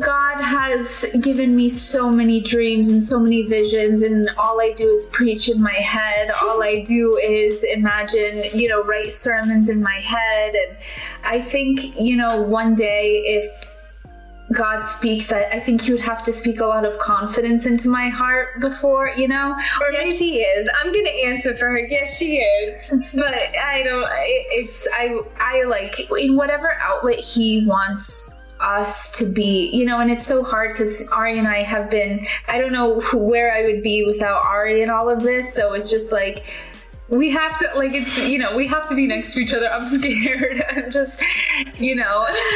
God has given me so many dreams and so many visions, and all I do is preach in my head. All I do is imagine, write sermons in my head. And I think, one day if God speaks, that I think he would have to speak a lot of confidence into my heart before, or yes, maybe she is. I'm going to answer for her. Yes, she is. But I like, in whatever outlet he wants us to be, and it's so hard because Ari and I have been, I don't know where I would be without Ari and all of this. So it's just like, we have to, we have to be next to each other. I'm scared. I'm just,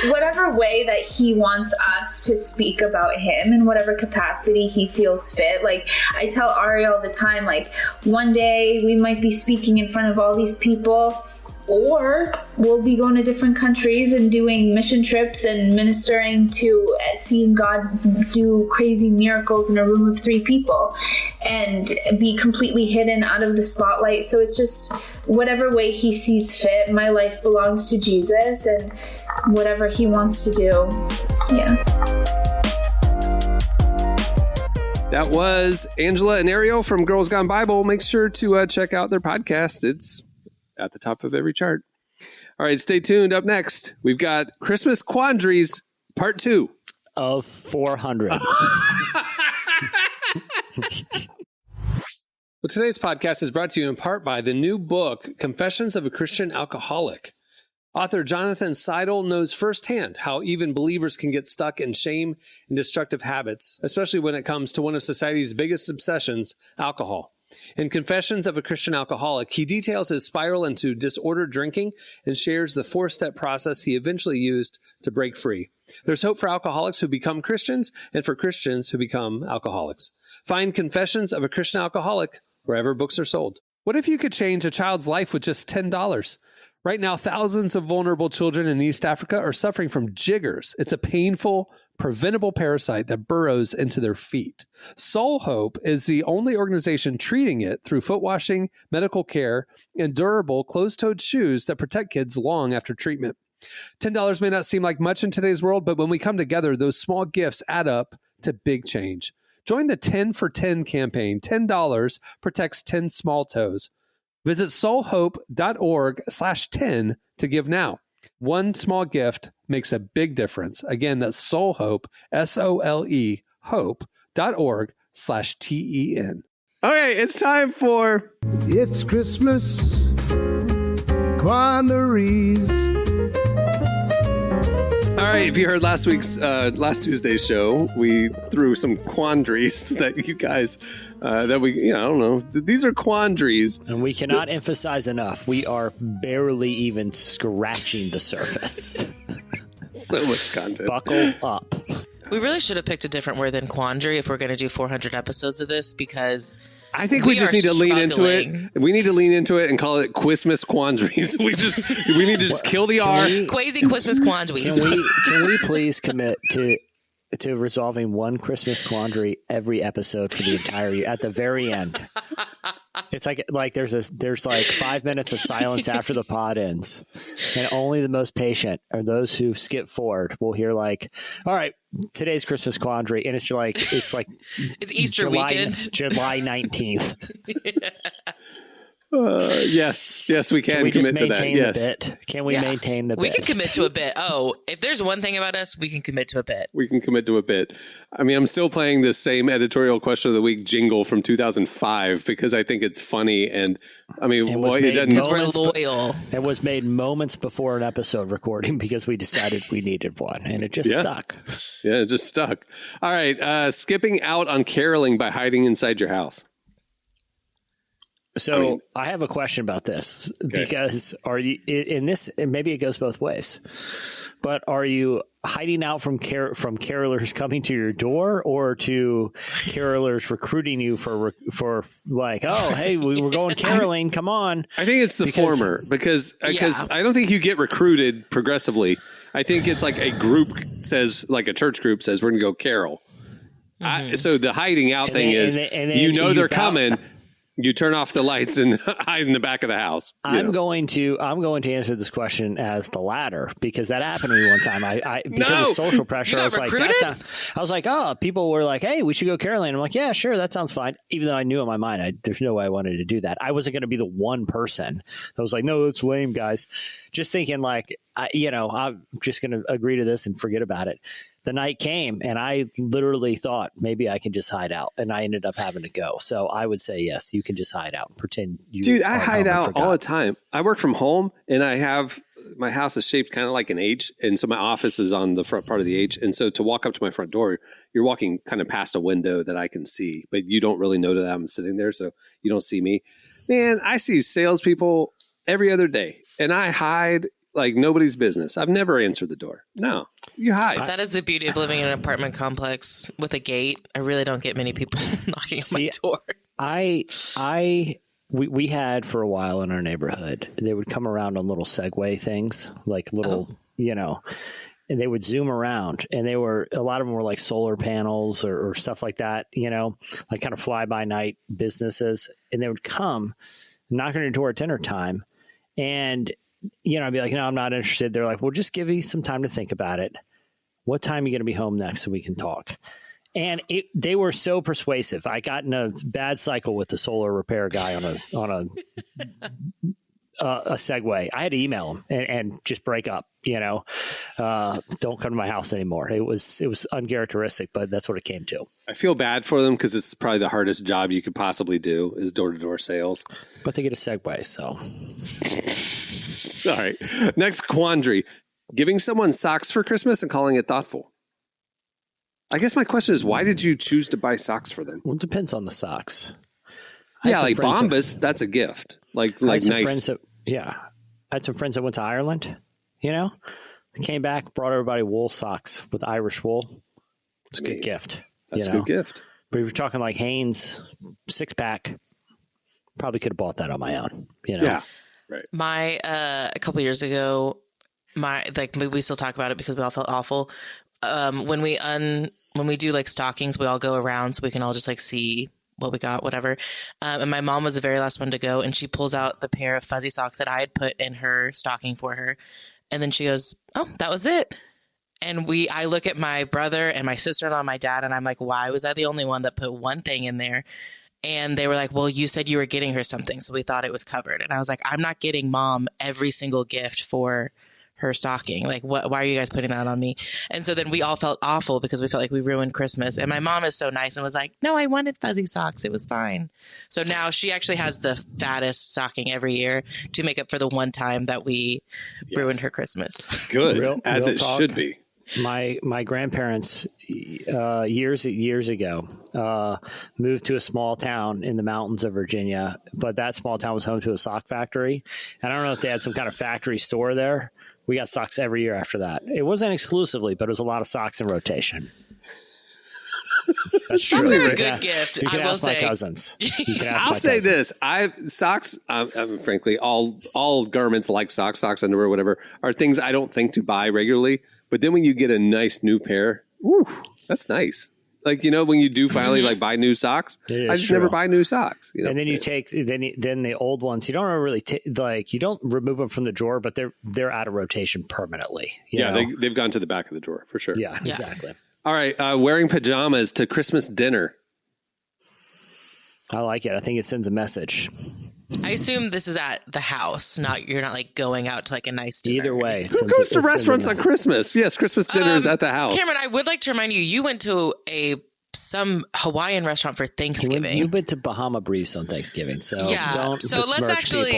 whatever way that he wants us to speak about him in whatever capacity he feels fit. Like, I tell Ari all the time, like, one day we might be speaking in front of all these people, or we'll be going to different countries and doing mission trips and ministering to seeing God do crazy miracles in a room of 3 people and be completely hidden out of the spotlight. So it's just whatever way he sees fit. My life belongs to Jesus, and whatever he wants to do. Yeah. That was Angela and Arielle from Girls Gone Bible. Make sure to check out their podcast. It's at the top of every chart. All right, stay tuned. Up next, we've got Christmas Quandaries Part 2 of 400. Well, today's podcast is brought to you in part by the new book, Confessions of a Christian Alcoholic. Author Jonathan Seidel knows firsthand how even believers can get stuck in shame and destructive habits, especially when it comes to one of society's biggest obsessions, alcohol. In Confessions of a Christian Alcoholic, he details his spiral into disordered drinking and shares the 4-step process he eventually used to break free. There's hope for alcoholics who become Christians and for Christians who become alcoholics. Find Confessions of a Christian Alcoholic wherever books are sold. What if you could change a child's life with just $10? Right now, thousands of vulnerable children in East Africa are suffering from jiggers. It's a painful, preventable parasite that burrows into their feet. Soul Hope is the only organization treating it through foot washing, medical care, and durable closed-toed shoes that protect kids long after treatment. $10 may not seem like much in today's world, but when we come together, those small gifts add up to big change. Join the 10 for 10 campaign. $10 protects 10 small toes. Visit soulhope.org/10 to give now. One small gift makes a big difference. Again, that's Soulhope, SOLE, hope.org/TEN. Okay, it's time for... It's Christmas Quandaries. All right, if you heard last Tuesday's show, we threw some quandaries that you guys, I don't know. These are quandaries. And we cannot emphasize enough, we are barely even scratching the surface. So much content. Buckle up. We really should have picked a different word than quandary if we're going to do 400 episodes of this, because I think we just need to lean into struggling. it. We need to lean into it and call it Christmas Quandaries. We need to just kill the R. Crazy Christmas quandaries. Can we please commit to resolving one Christmas quandary every episode for the entire year at the very end? It's like there's like 5 minutes of silence after the pod ends, and only the most patient or those who skip forward will hear like, all right, today's Christmas quandary, and it's it's Easter weekend, July 19th. Yes, we can commit to that. Yes. The bit? Can we maintain the bit? We can commit to a bit. Oh, if there's one thing about us, we can commit to a bit. We can commit to a bit. I mean, I'm still playing the same editorial question of the week jingle from 2005 because I think it's funny. And I mean, because we're loyal. It was made moments before an episode recording because we decided we needed one, and it just stuck. Yeah, it just stuck. All right. Skipping out on caroling by hiding inside your house. So I have a question about this because are you in this? And maybe it goes both ways. But are you hiding out from carolers coming to your door, or to carolers recruiting you for like, oh, hey, we were going caroling, come on? I think it's the former because I don't think you get recruited progressively. I think it's like a group says, like a church group says, we're going to go carol. Mm-hmm. So the hiding out thing is, they're coming. You turn off the lights and hide in the back of the house. I'm going to answer this question as the latter because that happened to me one time. Because of social pressure, I was like, oh, people were like, hey, we should go caroling. I'm like, yeah, sure, that sounds fine. Even though I knew in my mind, there's no way I wanted to do that. I wasn't going to be the one person that was like, no, that's lame, guys. Just thinking like, I'm just going to agree to this and forget about it. The night came and I literally thought maybe I can just hide out, and I ended up having to go. So I would say, yes, you can just hide out and pretend you. Dude, I hide out all the time. I work from home and my house is shaped kind of like an H. And so my office is on the front part of the H. And so to walk up to my front door, you're walking kind of past a window that I can see, but you don't really know that I'm sitting there. So you don't see me. Man, I see salespeople every other day and I hide like nobody's business. I've never answered the door. No, you hide. That is the beauty of living in an apartment complex with a gate. I really don't get many people knocking on my door. We had for a while in our neighborhood, they would come around on little Segway things, like little, and they would zoom around, and a lot of them were like solar panels or stuff like that, like kind of fly by night businesses. And they would come knock on your door at dinner time. And I'd be like, no, I'm not interested. They're like, well, just give me some time to think about it. What time are you going to be home next so we can talk? And they were so persuasive. I got in a bad cycle with the solar repair guy on a Segway. I had to email him and just break up, don't come to my house anymore. It was uncharacteristic, but that's what it came to. I feel bad for them because it's probably the hardest job you could possibly do is door-to-door sales. But they get a Segway, so. All right. Next quandary. Giving someone socks for Christmas and calling it thoughtful. I guess my question is, why did you choose to buy socks for them? Well, it depends on the socks. Yeah, like Bombas, that's a gift. Like nice. I had some friends that went to Ireland, They came back, brought everybody wool socks with Irish wool. It's a good gift. That's a good gift. But if you're talking like Hanes 6-pack, probably could have bought that on my own, Yeah. Right. A couple years ago, we still talk about it because we all felt awful. When we do like stockings, we all go around so we can all just like see what we got, whatever. And my mom was the very last one to go, and she pulls out the pair of fuzzy socks that I had put in her stocking for her. And then she goes, "Oh, that was it." And I look at my brother and my sister-in-law and my dad, and I'm like, why was I the only one that put one thing in there? And they were like, well, you said you were getting her something, so we thought it was covered. And I was like, I'm not getting Mom every single gift for her stocking. Like, why are you guys putting that on me? And so then we all felt awful because we felt like we ruined Christmas. And my mom is so nice and was like, no, I wanted fuzzy socks. It was fine. So now she actually has the fattest stocking every year to make up for the one time that we ruined her Christmas. Good, as it should be. My grandparents years ago moved to a small town in the mountains of Virginia, but that small town was home to a sock factory. And I don't know if they had some kind of factory store there. We got socks every year after that. It wasn't exclusively, but it was a lot of socks in rotation. That's Socks true. are a good gift. You can I will ask my say. cousins. I'll say this: socks. Frankly, all garments like socks, underwear, whatever, are things I don't think to buy regularly. But then when you get a nice new pair, woo, that's nice. Like, when you do finally like buy new socks, I just never buy new socks. And then you take then the old ones. You don't really you don't remove them from the drawer, but they're out of rotation permanently. They've gone to the back of the drawer for sure. Yeah, exactly. All right, wearing pajamas to Christmas dinner. I like it. I think it sends a message. I assume this is at the house, you're not like going out to like a nice dinner. Either way. Who goes to restaurants on Christmas? Yes, Christmas dinner is at the house. Cameron, I would like to remind you went to some Hawaiian restaurant for Thanksgiving. You went to Bahama Breeze on Thanksgiving, so don't let's actually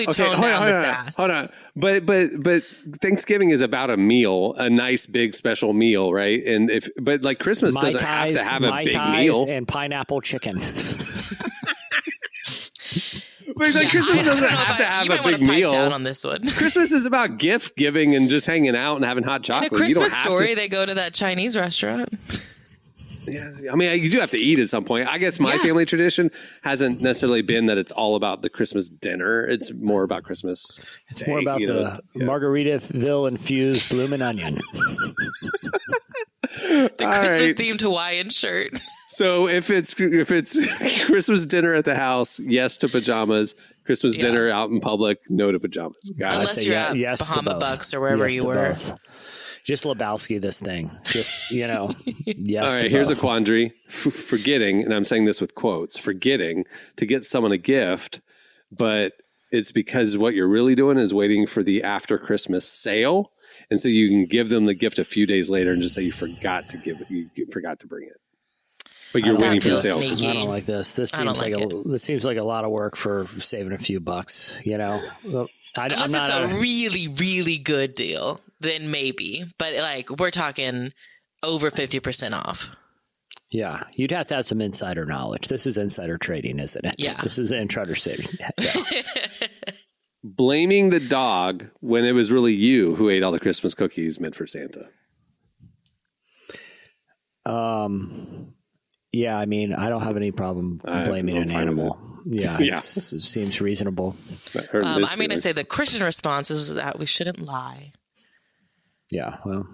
tone down the sass. Hold on. But Thanksgiving is about a meal, a nice big special meal, right? And like Christmas doesn't have to have a big meal. And pineapple chicken. But like Christmas doesn't have to have a big meal. Down on this one. Christmas is about gift giving and just hanging out and having hot chocolate. In A Christmas Story, they go to that Chinese restaurant. Yeah, I mean, you do have to eat at some point. I guess my family tradition hasn't necessarily been that it's all about the Christmas dinner. It's more about Christmas. It's more about the Margaritaville infused bloomin' onion. The Christmas themed Hawaiian shirt. So if it's Christmas dinner at the house, yes to pajamas. Christmas dinner out in public, no to pajamas. Unless you're at Bahama Bucks or wherever you were. Just Lebowski this thing. Just, yes. All right, here's a quandary. Forgetting, and I'm saying this with quotes, forgetting to get someone a gift, but it's because what you're really doing is waiting for the after Christmas sale. And so you can give them the gift a few days later and just say you forgot to give it, you forgot to bring it. But you're waiting for the sale. Sneaky. I don't like this. This seems like a lot of work for saving a few bucks, Unless it's a really, really good deal, then maybe. But like we're talking over 50% off. Yeah, you'd have to have some insider knowledge. This is insider trading, isn't it? Yeah. This is insider trading. Yeah. Blaming the dog when it was really you who ate all the Christmas cookies meant for Santa. Yeah, I mean, I don't have any problem blaming an animal. Yeah, it seems reasonable. I'm going to say the Christian response is that we shouldn't lie. Yeah, well,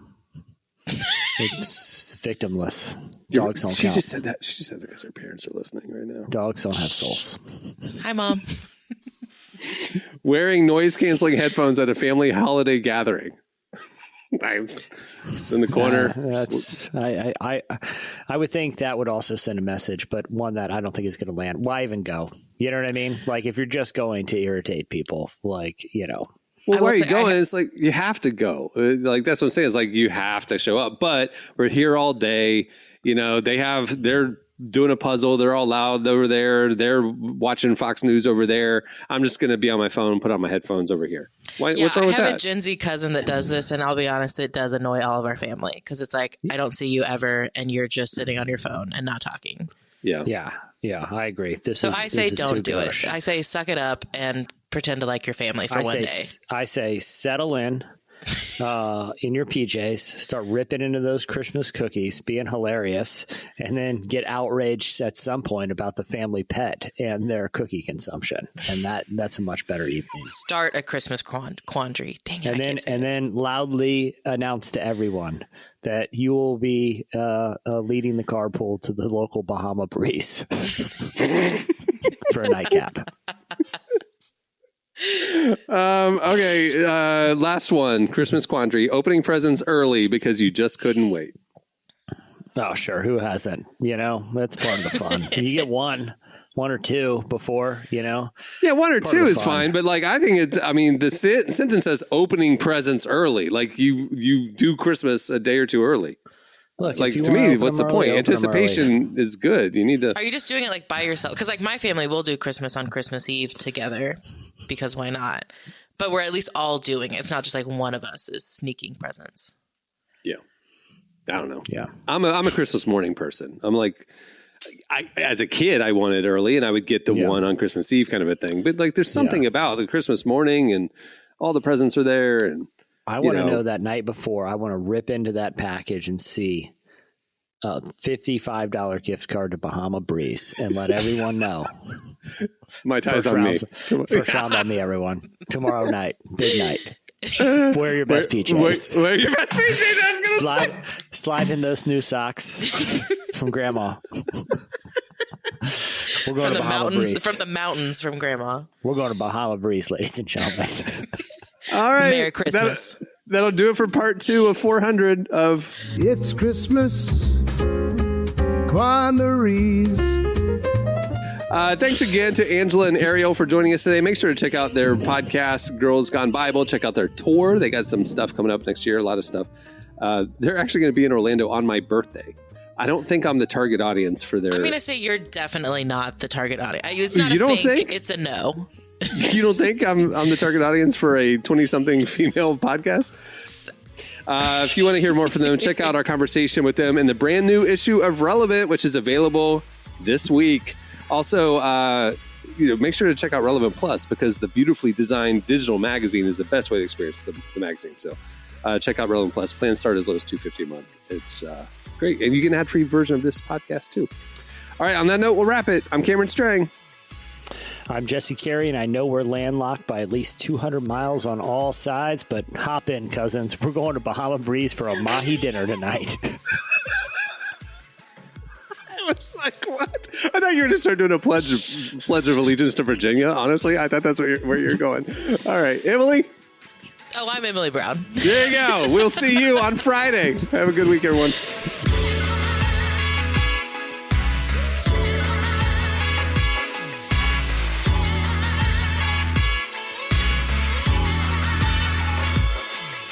it's victimless. Dogs don't count. She just said that because her parents are listening right now. Dogs don't have souls. Hi, Mom. Wearing noise-canceling headphones at a family holiday gathering. Nice. It's in the corner. I would think that would also send a message, but one that I don't think is going to land. Why even go? You know what I mean? Like if you're just going to irritate people, like, Well, why are you going? It's like you have to go. Like that's what I'm saying. It's like you have to show up. But we're here all day. They're doing a puzzle. They're all loud over there. They're watching Fox News over there. I'm just going to be on my phone and put on my headphones over here. What's wrong with that? I have a Gen Z cousin that does this, and I'll be honest, it does annoy all of our family because it's like, I don't see you ever, and you're just sitting on your phone and not talking. Yeah, I agree. I say don't do it. I say suck it up and pretend to like your family for one day. I say settle in. in your PJs, start ripping into those Christmas cookies, being hilarious, and then get outraged at some point about the family pet and their cookie consumption. And that's a much better evening. Start a Christmas quandary. Dang it. And then loudly announce to everyone that you will be leading the carpool to the local Bahama Breeze for a nightcap. Okay. Last one. Christmas quandary. Opening presents early because you just couldn't wait. Oh, sure. Who hasn't? That's part of the fun. You get one or two before, Yeah, one or two is fine. But I think the sentence says opening presents early. Like you do Christmas a day or two early. Look, to me, what's the point? Anticipation is good. You need to. Are you just doing it by yourself? Because my family will do Christmas on Christmas Eve together, because why not? But we're at least all doing it. It's not just one of us is sneaking presents. Yeah, I don't know. Yeah, I'm a Christmas morning person. I'm as a kid, I wanted early, and I would get the one on Christmas Eve kind of a thing. But there's something about the Christmas morning, and all the presents are there, and. I want to know that night before. I want to rip into that package and see a $55 gift card to Bahama Breeze and let everyone know. My tie's on me. First round on me, everyone. Tomorrow night, big night. Wear your best PJs. Wear your best PJs. I was going to say. Slide in those new socks from Grandma. We're going to Bahama Breeze. From the mountains from Grandma. We're going to Bahama Breeze, ladies and gentlemen. All right. Merry Christmas. That'll do it for part 2 of 400 of It's Christmas Quandaries. Thanks again to Angela and Arielle for joining us today. Make sure to check out their podcast, Girls Gone Bible. Check out their tour. They got some stuff coming up next year, a lot of stuff. They're actually going to be in Orlando on my birthday. I don't think I'm the target audience for their... I'm going to say you're definitely not the target audience. It's not you don't think? It's a no. You don't think I'm the target audience for a 20-something female podcast? If you want to hear more from them, check out our conversation with them in the brand new issue of Relevant, which is available this week. Also, make sure to check out Relevant Plus, because the beautifully designed digital magazine is the best way to experience the magazine. So check out Relevant Plus. Plans start as low as $2.50 a month. It's great. And you can add free version of this podcast too. All right. On that note, we'll wrap it. I'm Cameron Strang. I'm Jesse Carey, and I know we're landlocked by at least 200 miles on all sides, but hop in, cousins. We're going to Bahama Breeze for a mahi dinner tonight. I was like, what? I thought you were going to start doing a pledge of allegiance to Virginia. Honestly, I thought that's where you're going. All right, Emily? Oh, I'm Emily Brown. There you go. We'll see you on Friday. Have a good week, everyone.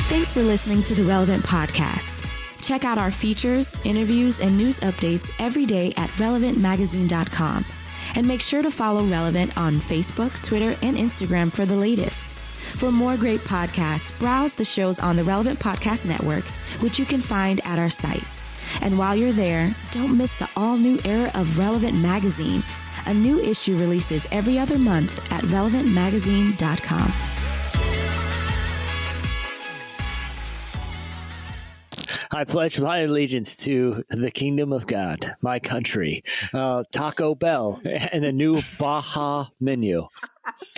Thanks for listening to the Relevant Podcast. Check out our features, interviews, and news updates every day at relevantmagazine.com. And make sure to follow Relevant on Facebook, Twitter, and Instagram for the latest. For more great podcasts, browse the shows on the Relevant Podcast Network, which you can find at our site. And while you're there, don't miss the all-new era of Relevant Magazine. A new issue releases every other month at relevantmagazine.com. I pledge my allegiance to the kingdom of God, my country, Taco Bell, and a new Baja menu.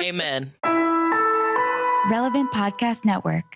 Amen. Relevant Podcast Network.